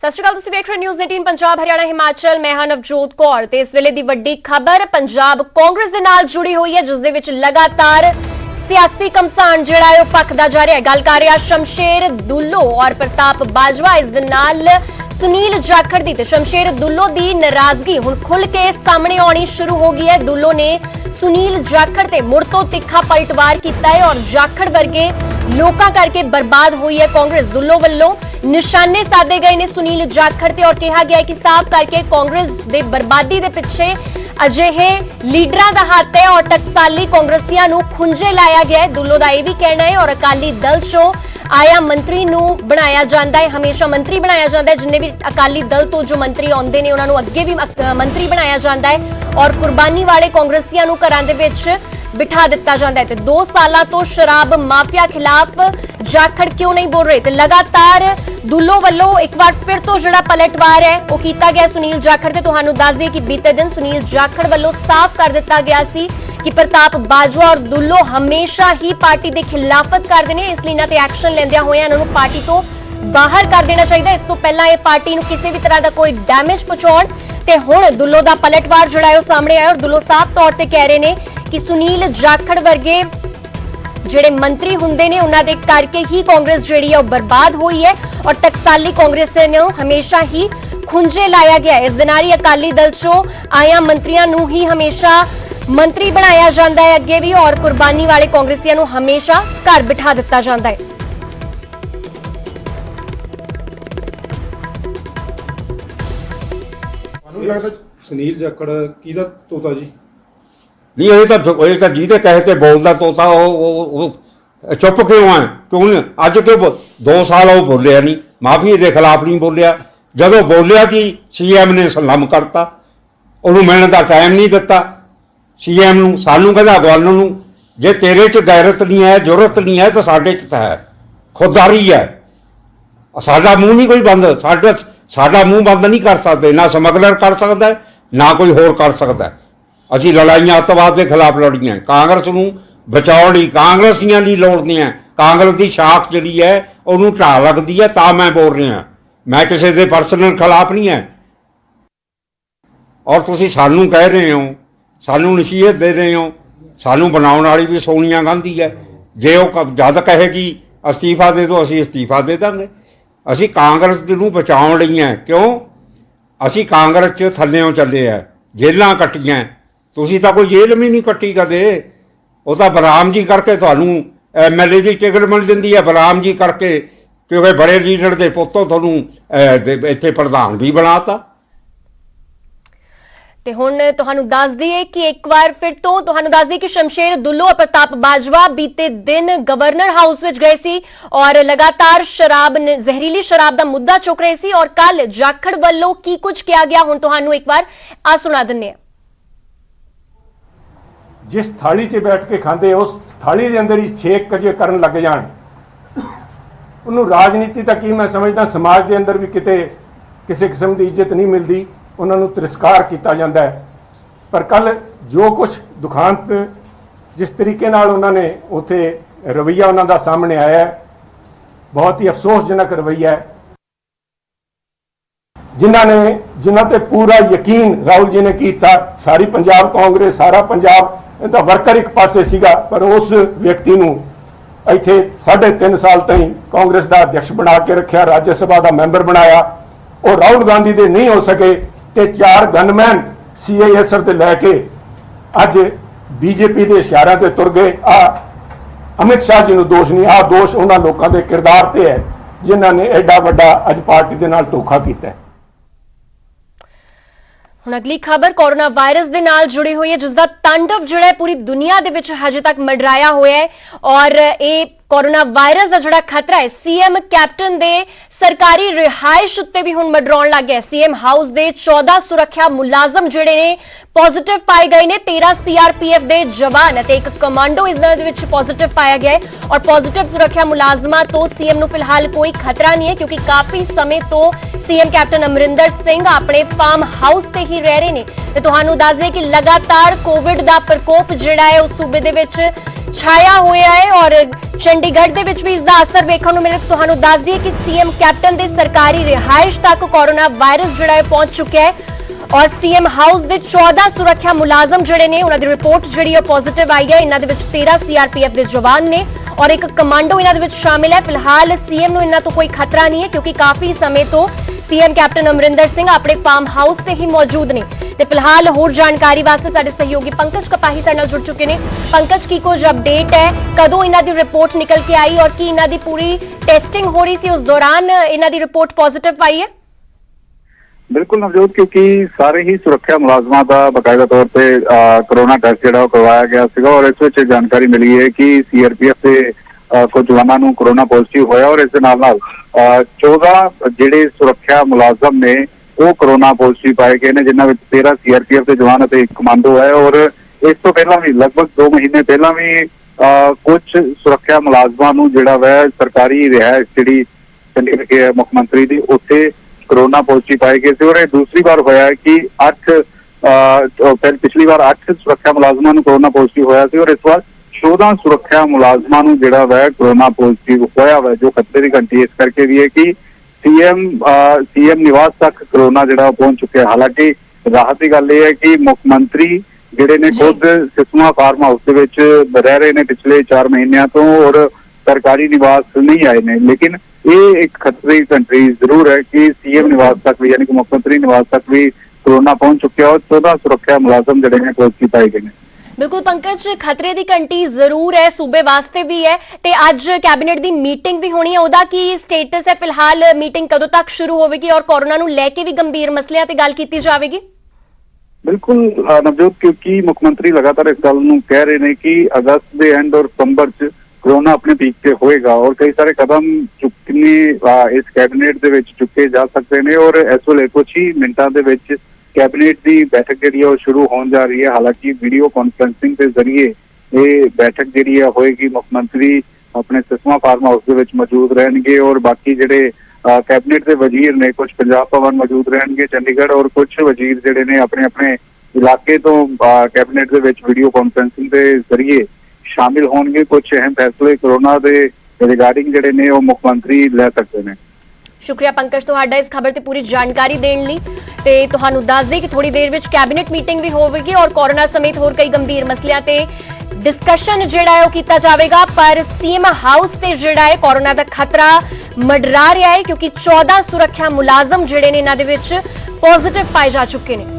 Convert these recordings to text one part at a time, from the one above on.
सत श्री अकाल, तुसीं वेख रहे हो न्यूज़ 18 पंजाब हरियाणा हिमाचल। मैं हां नवजोत कौर ते इस वेले दी वड्डी खबर पंजाब कांग्रेस दे नाल जुड़ी हुई है, जिस दे विच लगातार सियासी घमसान जिहड़ा है भखदा जा रहा है। गल कर रहे शमशेर दुल्लो और प्रताप बाजवा, इस दे नाल सुनील जाखड़ दी ते शमशेर दुल्लो दी नाराजगी हुण खुल के सामने आनी शुरू हो गई है। दुल्लो ने सुनील जाखड़ ते मुड़ तो तिखा पलटवार किया है और जाखड़ वर्गे लोकां करके बर्बाद हुई है कांग्रेस। दुल्लो वल्लों निशाने साधे गए ने सुनील जाखड़ ते और कहा गया है कि साफ करके कांग्रेस दे बर्बादी दे पिछे अजिहे लीडरां दा हत्थ है और टकसाली कांग्रेसियां नूं खुंजे लाया गया है। दुल्लो दा यह भी कहना है और अकाली दल चों आया मंत्री नूं बनाया जांदा है, हमेशा मंत्री बनाया जांदा है। जिन्ने भी अकाली दल तो जो मंत्री आउंदे ने उन्हां नूं अग्गे भी मंत्री बनाया जांदा है और कुर्बानी वाले कांग्रेसियां नूं घरां दे विच बिठा दिता जाता है। तो 2 साल तो शराब माफिया खिलाफ जाखड़ क्यों नहीं बोल रहे? तो लगातार दुल्लो वल्लों एक बार फिर तो जिहड़ा पलटवार है वो कीता गया सुनील जाखड़ ते। तुहानूं दस दईए कि बीते दिन सुनील जाखड़ वल्लों साफ कर दिता गया सी कि प्रताप बाजवा और दुल्लो हमेशा ही पार्टी के खिलाफत करते हैं, इसलिए इन्हां ते एक्शन लैंदियां होइयां इन्हां नूं पार्टी तो बाहर कर देना चाहिए। इस तो पहला ये पार्टी नूं किसी भी तरह का कोई डैमेज पहुंचाउण ते हुण दुल्लो दा पलटवार जिहड़ा है वो सामने आया और दुल्लो साफ तौर ते कह रहे ने कि सुनील जाखड़ वर्गे ਜਿਹੜੇ ਮੰਤਰੀ ਹੁੰਦੇ ਨੇ ਉਹਨਾਂ ਦੇ ਕਰਕੇ ਹੀ ਕਾਂਗਰਸ ਜਿਹੜੀ ਹੈ ਉਹ ਬਰਬਾਦ ਹੋਈ ਹੈ और टकसाली कांग्रेस ने हमेशा ही खुंजे लाया गया है। इस दे नाल ही अकाली दल चों आया मंत्रियों नूं ही हमेशा मंत्री बनाया जाता है अगे भी और कुर्बानी वाले कांग्रेसियों नूं हमेशा घर बिठा दिता जाता है। सुनील जाखड़ किहदा तोता जी? नहीं ये तो जिहदे कहे ते बोलदा तोता वो चुप क्यों है? क्यों नहीं अज क्यों 2 साल वो बोलिया नहीं, माफी के खिलाफ नहीं बोलिया। जदों बोलिया कि सीएम ने सलाम करता, उन्होंने मिलने का टाइम नहीं दिता सीएम नूं, सानूं कहदा गवर्नर नूं जे तेरे च गैरत नहीं है, जुरत नहीं है तो साडे च है, खुददारी है। साडा मूँह नहीं कोई बंद, साडा मूँह बंद नहीं कर सकते, ना समगलर कर सकता है ना कोई होर कर सकता है। असीं लड़ाइयां अतवाद के खिलाफ लड़ियां, कांग्रेस नूं बचाउण लई कांग्रेसियां दी लोड़ नहीं है। कांग्रेस की शाख जिहड़ी है उहनूं ढाह लगदी है, तां मैं बोल रहा, मैं किसी के परसनल खिलाफ नहीं है। और तुसीं सानूं कह रहे हो, सानूं नसीहत दे रहे हो, सानूं बनाउण वाली भी सोनिया गांधी है। जे वो जद कहेगी अस्तीफा दे दो असीं अस्तीफा दे देंगे। असीं कांग्रेस नूं बचाउण लई है, क्यों असीं कांग्रेस च थल्लेओं चले है, जेलां कट्टियां। तुसीं तां कोई जेल भी नहीं कट्टी कदे, वो तो बलराम जी करके तुहानूं MLA की टिकट मिल जाती है, बलराम जी करके, क्योंकि बड़े लीडर के पुत्तों तुहानूं इत्थे प्रधान भी बनाता। ते हुण तुहानूं दस दईए कि एक बार फिर तो तुहानूं दस दईए कि शमशेर दुल्लो और प्रताप बाजवा बीते दिन गवर्नर हाउस विच गए सी और लगातार शराब जहरीली शराब का मुद्दा चुक रहे सी और कल जाखड़ वल्लों की कुछ किया गया हुण तुहानूं एक बार आ सुना दिंदे। जिस थाली 'च बैठ के खाते उस थाली के अंदर ही छेक कजे करन लग जाण, उन्होंने राजनीति तक ही मैं समझदा समाज के अंदर भी किते किसी किस्म की इज्जत नहीं मिलती, उन्होंने तिरस्कार किया जाता है। पर कल जो कुछ दुखांत जिस तरीके नाल उन्होंने उत्थे रवैया उन्होंने सामने आया है, बहुत ही अफसोसजनक रवैया है। जिन्हां ते पूरा यकीन राहुल जी ने किया, सारी पंजाब कांग्रेस सारा पंजाब इहदा वर्कर एक पासे सीगा, पर उस व्यक्ति नूं इत्थे 3.5 साल ताईं कांग्रेस का अध्यक्ष बना के रखा, राज्य सभा का मैंबर बनाया और राहुल गांधी दे नहीं हो सके ते 4 गनमैन CISF ते लैके अज BJP के इशारिਆਂ ते तुर गए। अमित शाह जी नूं दोष नहीं, दोष उन्हां लोकां दे किरदार ते है जिन्हां ने एडा वड्डा अज पार्टी दे नाल धोखा कीता है। हुण अगली खबर कोरोना वायरस दे नाल जुड़ी हुई है, जिसका तांडव जिहड़ा पूरी दुनिया दे विच हजे तक मंडराया होया है और ये कोरोना वायरस का जिहड़ा खतरा है सीएम कैप्टन दे सरकारी रिहायश उत्ते भी हुण मंडराउण लग गया। सीएम हाउस दे 14 सुरक्षा मुलाजम जिहड़े ने पॉजिटिव पाए गए ने, 13 CRPF दे जवान ते एक कमांडो इस दे विच पॉजिटिव पाया गया है और पॉजिटिव सुरक्षा मुलाजमां तो सीएम नूं फिलहाल कोई खतरा नहीं है, क्योंकि काफी समय तो सीएम कैप्टन अमरिंदर सिंह अपने फार्म हाउस ते ही रह रहे ने। ते तुहानूं दस दे कि लगातार कोविड दा प्रकोप जिहड़ा है उस सूबे दे विच ਛਾਇਆ ਹੋਇਆ ਹੈ ਔਰ ਚੰਡੀਗੜ੍ਹ ਦੇ ਵਿੱਚ ਵੀ ਇਸ ਦਾ ਅਸਰ ਵੇਖਣ ਨੂੰ ਮਿਲ ਰਿਹਾ। ਤੁਹਾਨੂੰ ਦੱਸ ਦਈਏ ਕਿ ਸੀਐਮ ਕੈਪਟਨ ਦੇ ਸਰਕਾਰੀ ਰਿਹਾਇਸ਼ ਤੱਕ ਕੋਰੋਨਾ ਵਾਇਰਸ ਜਿਹੜਾ ਹੈ ਪਹੁੰਚ ਚੁੱਕਿਆ ਹੈ ਔਰ ਸੀਐਮ ਹਾਊਸ ਦੇ 14 ਸੁਰੱਖਿਆ ਮੁਲਾਜ਼ਮ ਜਿਹੜੇ ਨੇ ਉਹਨਾਂ ਦੀ ਰਿਪੋਰਟ ਜਿਹੜੀ ਹੈ ਪੋਜ਼ਿਟਿਵ ਆਈ ਹੈ। ਇਹਨਾਂ ਦੇ ਵਿੱਚ 13 ਸੀਆਰਪੀਐਫ ਦੇ ਜਵਾਨ ਨੇ ਔਰ ਇੱਕ ਕਮਾਂਡੋ ਇਹਨਾਂ ਦੇ ਵਿੱਚ ਸ਼ਾਮਿਲ ਹੈ। ਫਿਲਹਾਲ ਸੀਐਮ ਨੂੰ ਇਹਨਾਂ ਤੋਂ ਕੋਈ ਖਤਰਾ ਨਹੀਂ ਹੈ ਕਿਉਂਕਿ ਕਾਫੀ ਸਮੇਂ ਤੋਂ ਸੀਐਮ ਕੈਪਟਨ ਅਮਰਿੰਦਰ ਸਿੰਘ ਆਪਣੇ ਫਾਰਮ ਹਾਊਸ ਤੇ ਹੀ ਮੌਜੂਦ ਨੇ। ਤੇ ਫਿਲਹਾਲ ਹੋਰ ਜਾਣਕਾਰੀ ਵਾਸਤੇ ਸਾਡੇ ਸਹਿਯੋਗੀ ਪੰਕਜ ਕਪਾਹੀ ਸਾਡੇ ਨਾਲ ਜੁੜ ਚੁੱਕੇ ਨੇ। ਪੰਕਜ, ਕੀ ਕੁਝ ਅਪਡੇਟ ਹੈ? ਕਦੋਂ ਇਹਨਾਂ ਦੀ ਰਿਪੋਰਟ ਨਿਕਲ ਕੇ ਆਈ ਔਰ ਕੀ ਇਹਨਾਂ ਦੀ ਪੂਰੀ ਟੈਸਟਿੰਗ ਹੋ ਰਹੀ ਸੀ ਉਸ ਦੌਰਾਨ ਇਹਨਾਂ ਦੀ ਰਿਪੋਰਟ ਪੋਜ਼ਿਟਿਵ ਆਈ ਹੈ? बिल्कुल नवजोत, क्योंकि सारे ही सुरक्षा मुलाजमान का बकायदा तौर पर कोरोना टेस्ट जो करवाया गया सीगा और इस विच जानकारी मिली है कि सीआरपीएफ के कुछ जवानों नूं कोरोना पॉजिटिव होया और इस दे नाल 14 जिहड़े सुरक्षा मुलाजम ने वो कोरोना पॉजिटिव पाए गए ने, जिन्हां विच 13 सीआरपीएफ के जवान और एक कमांडो है। और इस तो पहला भी लगभग 2 महीने पहला भी कुछ सुरक्षा मुलाजमान नूं जिहड़ा वै सरकारी रिहायश जिहड़ी चंडीगढ़ के मुख मंत्री दी उत्थे कोरोना पॉजिटिव पाए गए थे। और दूसरी बार होया कि 8 पिछली बार 8 सुरक्षा मुलाजमान नूं कोरोना पॉजिटिव होया सी और इस बार 14 सुरक्षा मुलाजमान नूं जिहड़ा वै कोरोना पॉजिटिव होया वै, जो खतरे की घंटी इस करके भी है कि सीएम निवास तक कोरोना जिहड़ा पहुंच चुका है। हालांकि राहत की गल यह है कि मुख मंत्री जिहड़े ने खुद सिसमा फार्म हाउस दे विच रह रहे ने पिछले 4 महीनों तो और सरकारी निवास नहीं आए ने, लेकिन ये एक खतरे की घंटी जरूर है कि सीएम निवास तक भी यानी कि मुख्यमंत्री निवास तक भी कोरोना पहुंच चुके हैं और 14 सुरक्षा मुलाजम जिहड़े ने पॉजिटिव पाए गए हैं। बिल्कुल पंकज, खतरे की घंटी जरूर है, सूबे वास्ते भी है ते अज कैबिनेट की मीटिंग भी होनी है, ओदा की स्टेटस है? फिलहाल मीटिंग कदों तक शुरू होगी और कोरोना नूं लैके भी गंभीर मसलियां ते गल कीती जावेगी? बिल्कुल नवजोत, क्योंकि मुख्यमंत्री लगातार इस गल नूं कह रहे हैं कि अगस्त के एंड और सितंबर च कोरोना अपने पीक पे होएगा और कई सारे कदम चुकने इस कैबिनेट दे विच चुके जा सकते हैं और इस वेले कुछ ही मिनटां दे विच कैबिनेट की बैठक जिहड़ी है शुरू होने जा रही है। हालांकि वीडियो कॉन्फ्रेंसिंग के जरिए ये बैठक जिहड़ी है होएगी, मुख्यमंत्री अपने सिसमा फार्म हाउस दे विच मौजूद रहेंगे और बाकी जिहड़े कैबिनेट के वजीर ने कुछ पंजाब भवन मौजूद रहेंगे चंडीगढ़ और कुछ वजीर जिहड़े ने अपने अपने इलाके तो कैबिनेट के विच वीडियो कॉन्फ्रेंसिंग के जरिए शामिल होंगे। कुछ अहम फैसले कोरोना के रिगार्डिंग जिहड़े ने वो मुख्यमंत्री ले सकते हैं। शुक्रिया पंकज तुहाडा इस खबर ते पूरी जानकारी देण लई। ते तुहानू दस दे कि थोड़ी देर विच कैबिनेट मीटिंग भी होवेगी और कोरोना समेत होर कई गंभीर मसलियां ते डिस्कशन जिहड़ा है वो कीता जावेगा। पर सीएम हाउस ते जिहड़ा है कोरोना दा खतरा मंडरा रहा है क्योंकि 14 सुरक्षा मुलाजम जिहड़े ने इन्हां दे विच पॉजिटिव पाए जा चुके ने।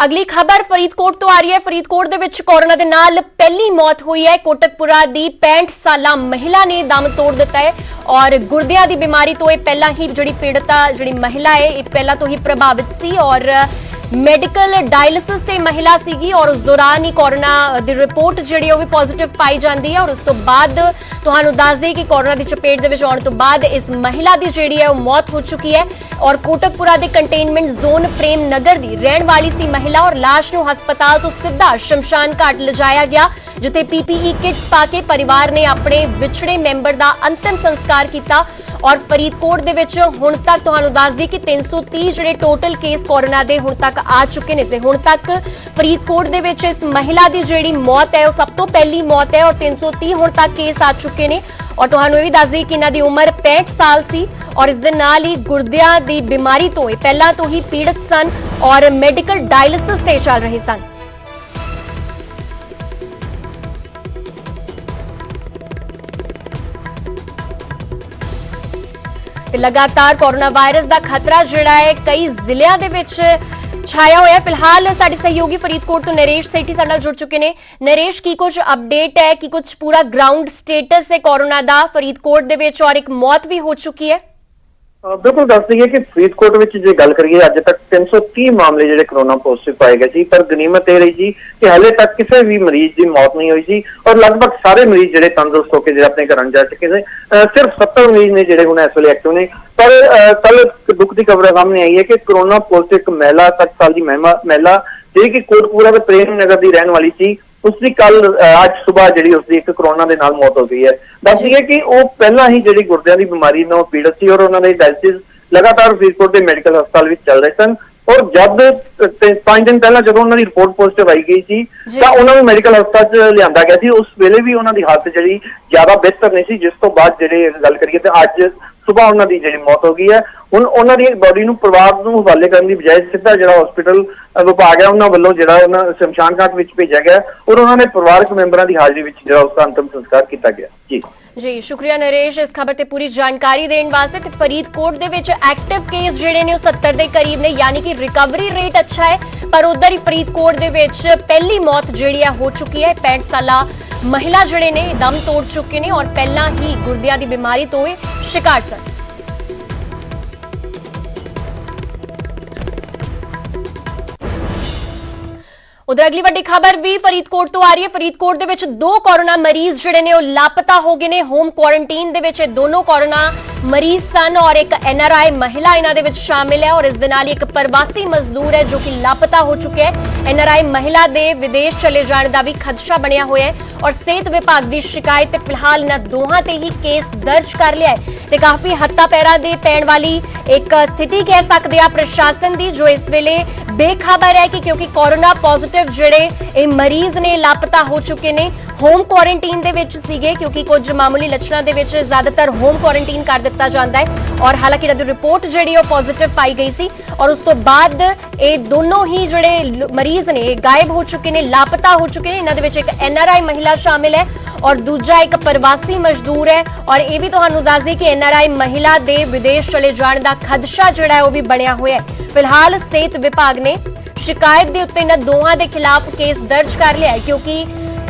अगली खबर फरीदकोट तो आ रही है। फरीदकोट दे विच कोरोना दे नाल पहली मौत हुई है। कोटकपुरा दी 65 साला महिला ने दम तोड़ दिता है और गुर्दियां दी बीमारी तो ये पहला ही जिहड़ी पीड़िता जिहड़ी महिला है ये पहला तो ही प्रभावित सी और मेडिकल डायलिसिस से महिला सीगी और उस दौरान ही कोरोना दी रिपोर्ट जिहड़ी वो भी पॉजिटिव पाई जाती है और उस तो बाद तुहानू दस दे कि कोरोना की चपेट दे विच आउण तो बाद इस महिला की जिहड़ी है वो मौत हो चुकी है और कोटकपुरा के कंटेनमेंट जोन प्रेम नगर की रहण वाली सी महिला और लाश नूं हस्पताल तो सीधा शमशान घाट लिजाया गया जिथे पीपीई किट्स पाके परिवार ने अपने विछड़े मैंबर का अंतिम संस्कार किया। और फरीदकोट दे विच हुण तक तुहानू दस दी कि 330 जिहड़े टोटल केस कोरोना दे हुण तक आ चुके ने ते हुण तक फरीदकोट दे विच इस महिला दी जिहड़ी मौत है वो सब तो पहली मौत है और 330 हुण तक केस आ चुके ने। और तुहानू भी दस दी कि इन्हां दी उम्र 65 साल सी और इस दे नाल ही गुर्दियां दी बीमारी तो पहला तो ही पीड़ित सन और मेडिकल डायलिसिस ते चल रहे सन। लगातार कोरोना वायरस का खतरा जिहड़ा है कई जिलियां दे विच छाया होया। फिलहाल साडे सहयोगी फरीदकोट तो नरेश सेठी साडे नाल जुड़ चुके ने। नरेश, की कुछ अपडेट है कि कुछ पूरा ग्राउंड स्टेटस है कोरोना दा फरीदकोट दे विच और एक मौत भी हो चुकी है? बिल्कुल दस दईए कि फरीदकोट में जो गल करिए अज तक 330 मामले जो कोरोना पॉजिटिव पाए गए थे पर गनीमत यह रही जी कि हाले तक किसी भी मरीज की मौत नहीं हुई सी और लगभग सारे मरीज जो तंदुरुस्त होकर अपने घर जा चुके थे। सिर्फ 70 मरीज ने जो हूँ इस वे एक्टिव ने। पर कल दुख की खबर सामने आई है कि कोरोना पॉजिटिव एक महिला 60 साल की महिला जी कि कोटकपुरा के प्रेम नगर की रहने वाली थी उसकी कल आज सुबह जी उसकी एक कोरोना के नाल मौत हो गई है। दस दईए कि वो पहला ही जी गुर्दियां की बीमारी में पीड़ित थी और उन्होंने डायलिसिस लगातार फरीदकोट के मैडिकल हस्पताल में चल रहे सन ਔਰ ਜਦ 5 ਦਿਨ ਪਹਿਲਾਂ ਜਦੋਂ ਉਹਨਾਂ ਦੀ ਰਿਪੋਰਟ ਪੋਜ਼ਿਟਿਵ ਆਈ ਗਈ ਸੀ ਤਾਂ ਉਹਨਾਂ ਨੂੰ ਮੈਡੀਕਲ ਹਸਪਤਾਲ 'ਚ ਲਿਆਂਦਾ ਗਿਆ ਸੀ। ਉਸ ਵੇਲੇ ਵੀ ਉਹਨਾਂ ਦੀ ਹਾਲਤ ਜਿਹੜੀ ਜ਼ਿਆਦਾ ਬਿਹਤਰ ਨਹੀਂ ਸੀ, ਜਿਸ ਤੋਂ ਬਾਅਦ ਜਿਹੜੇ ਗੱਲ ਕਰੀਏ ਤੇ ਅੱਜ ਸੁਬਾਹ ਉਹਨਾਂ ਦੀ ਜਿਹੜੀ ਮੌਤ ਹੋ ਗਈ ਹੈ। ਹੁਣ ਉਹਨਾਂ ਦੀ ਬੋਡੀ ਨੂੰ ਪਰਿਵਾਰ ਨੂੰ ਹਵਾਲੇ ਕਰਨ ਦੀ ਬਜਾਏ ਸਿੱਧਾ ਜਿਹੜਾ ਹਸਪੀਟਲ ਵਿਭਾਗ ਹੈ ਉਹਨਾਂ ਵੱਲੋਂ ਜਿਹੜਾ ਉਹਨਾਂ ਸ਼ਮਸ਼ਾਨ ਘਾਟ ਵਿੱਚ ਭੇਜਿਆ ਗਿਆ ਔਰ ਉਹਨਾਂ ਨੇ ਪਰਿਵਾਰਕ ਮੈਂਬਰਾਂ ਦੀ ਹਾਜ਼ਰੀ ਵਿੱਚ ਜਿਹੜਾ ਉਸਦਾ ਅੰਤਿਮ ਸੰਸਕਾਰ ਕੀਤਾ ਗਿਆ। ਜੀ ਸ਼ੁਕਰੀਆ ਨਰੇਸ਼ ਇਸ ਖਬਰ ਤੇ ਪੂਰੀ ਜਾਣਕਾਰੀ ਦੇਣ ਵਾਸਤੇ। ਤੇ ਫਰੀਦਕੋਟ ਦੇ ਵਿੱਚ ਐਕਟਿਵ ਕੇਸ ਜਿਹੜੇ ਨੇ ਉਹ 70 ਦੇ ਕਰੀਬ ਨੇ, ਯਾਨੀ ਕਿ ਰਿਕਵਰੀ ਰੇਟ ਅੱਛਾ ਹੈ। ਪਰ ਉਧਰ ਹੀ ਫਰੀਦਕੋਟ ਦੇ ਵਿੱਚ ਪਹਿਲੀ ਮੌਤ ਜਿਹੜੀ ਹੈ ਹੋ ਚੁੱਕੀ ਹੈ। 65 ਸਾਲਾ ਮਹਿਲਾ ਜਿਹੜੇ ਨੇ ਦਮ ਤੋੜ ਚੁੱਕੇ ਨੇ ਔਰ ਪਹਿਲਾਂ ਹੀ ਗੁਰਦਿਆਂ ਦੀ ਬਿਮਾਰੀ ਤੋਂ ਇਹ ਸ਼ਿਕਾਰ ਸਨ। ਉਧਰ ਅਗਲੀ ਵੱਡੀ ਖਬਰ ਵੀ ਫਰੀਦਕੋਟ ਤੋਂ ਆ ਰਹੀ ਹੈ। ਫਰੀਦਕੋਟ ਦੇ ਵਿੱਚ 2 ਕੋਰੋਨਾ ਮਰੀਜ਼ ਜਿਹੜੇ ਨੇ ਉਹ ਲਾਪਤਾ ਹੋ ਗਏ ਨੇ। ਹੋਮ ਕੁਆਰੰਟਾਈਨ ਦੇ ਵਿੱਚ ਇਹ ਦੋਨੋਂ ਕੋਰੋਨਾ ਮਰੀਜ਼ ਸਨ ਔਰ ਇੱਕ NRI ਮਹਿਲਾ ਇਹਨਾਂ ਦੇ ਵਿੱਚ ਸ਼ਾਮਿਲ ਹੈ ਔਰ ਇਸ ਦੇ ਨਾਲ ਹੀ ਇੱਕ ਪ੍ਰਵਾਸੀ ਮਜ਼ਦੂਰ ਹੈ ਜੋ ਕਿ ਲਾਪਤਾ ਹੋ ਚੁੱਕਿਆ ਹੈ। NRI ਮਹਿਲਾ ਦੇ ਵਿਦੇਸ਼ ਚਲੇ ਜਾਣ ਦਾ ਵੀ ਖਦਸ਼ਾ ਬਣਿਆ ਹੋਇਆ ਹੈ ਔਰ ਸਿਹਤ ਵਿਭਾਗ ਦੀ ਸ਼ਿਕਾਇਤ ਤੇ ਫਿਲਹਾਲ ਇਹਨਾਂ ਦੋਹਾਂ ਤੇ ਹੀ ਕੇਸ ਦਰਜ ਕਰ ਲਿਆ ਹੈ ਤੇ ਕਾਫੀ ਹੱਥਾਂ ਪੈਰਾਂ ਦੇ ਪੈਣ ਵਾਲੀ ਇੱਕ ਸਥਿਤੀ ਕਹਿ ਸਕਦੇ ਆ ਪ੍ਰਸ਼ਾਸਨ ਦੀ, ਜੋ ਇਸ ਵੇਲੇ ਬੇਖਬਰ ਹੈ ਕਿ ਕਿਉਂਕਿ ਕੋਰੋਨਾ ਪੋਜ਼ਿਟਿਵ ਜਿਹੜੇ ਇਹ ਮਰੀਜ਼ ਨੇ ਲਾਪਤਾ ਹੋ ਚੁੱਕੇ ਨੇ। ਹੋਮ ਕੁਆਰੰਟਾਈਨ ਦੇ ਵਿੱਚ ਸੀਗੇ ਕਿਉਂਕਿ ਕੁਝ ਮਾਮੂਲੀ ਲੱਛਣਾਂ ਦੇ ਵਿੱਚ ਜ਼ਿਆਦਾਤਰ ਹੋਮ ਕੁਆਰੰਟਾਈਨ ਕਰ ਦਿੱਤਾ ਜਾਂਦਾ ਹੈ ਔਰ ਹਾਲਾਂਕਿ ਇਹਨਾਂ ਦੀ ਰਿਪੋਰਟ ਜਿਹੜੀ ਉਹ ਪੋਜ਼ਿਟਿਵ ਪਾਈ ਗਈ ਸੀ ਔਰ ਉਸ ਤੋਂ ਬਾਅਦ ਇਹ ਦੋਨੋਂ ਹੀ ਜਿਹੜੇ ਮਰੀਜ਼ ਨੇ ਇਹ ਗਾਇਬ ਹੋ ਚੁੱਕੇ ਨੇ, ਲਾਪਤਾ ਹੋ ਚੁੱਕੇ ਨੇ। ਇਹਨਾਂ ਦੇ ਵਿੱਚ ਇੱਕ NRI ਮਹਿਲਾ ਸ਼ਾਮਿਲ ਹੈ ਔਰ ਦੂਜਾ ਇੱਕ ਪ੍ਰਵਾਸੀ ਮਜ਼ਦੂਰ ਹੈ ਔਰ ਇਹ ਵੀ ਤੁਹਾਨੂੰ ਦੱਸ ਦਈਏ ਕਿ NRI ਮਹਿਲਾ ਦੇ ਵਿਦੇਸ਼ ਚਲੇ ਜਾਣ ਦਾ ਖਦਸ਼ਾ ਜਿਹੜਾ ਹੈ ਉਹ ਵੀ ਬਣਿਆ ਹੋਇਆ ਹੈ। ਫਿਲਹਾਲ ਸਿਹਤ ਵਿਭਾਗ ਨੇ ਸ਼ਿਕਾਇਤ ਦੇ ਉੱਤੇ ਇਹਨਾਂ ਦੋਹਾਂ ਦੇ ਖਿਲਾਫ ਕੇਸ ਦਰਜ ਕਰ ਲਿਆ ਹੈ ਕਿਉਂਕਿ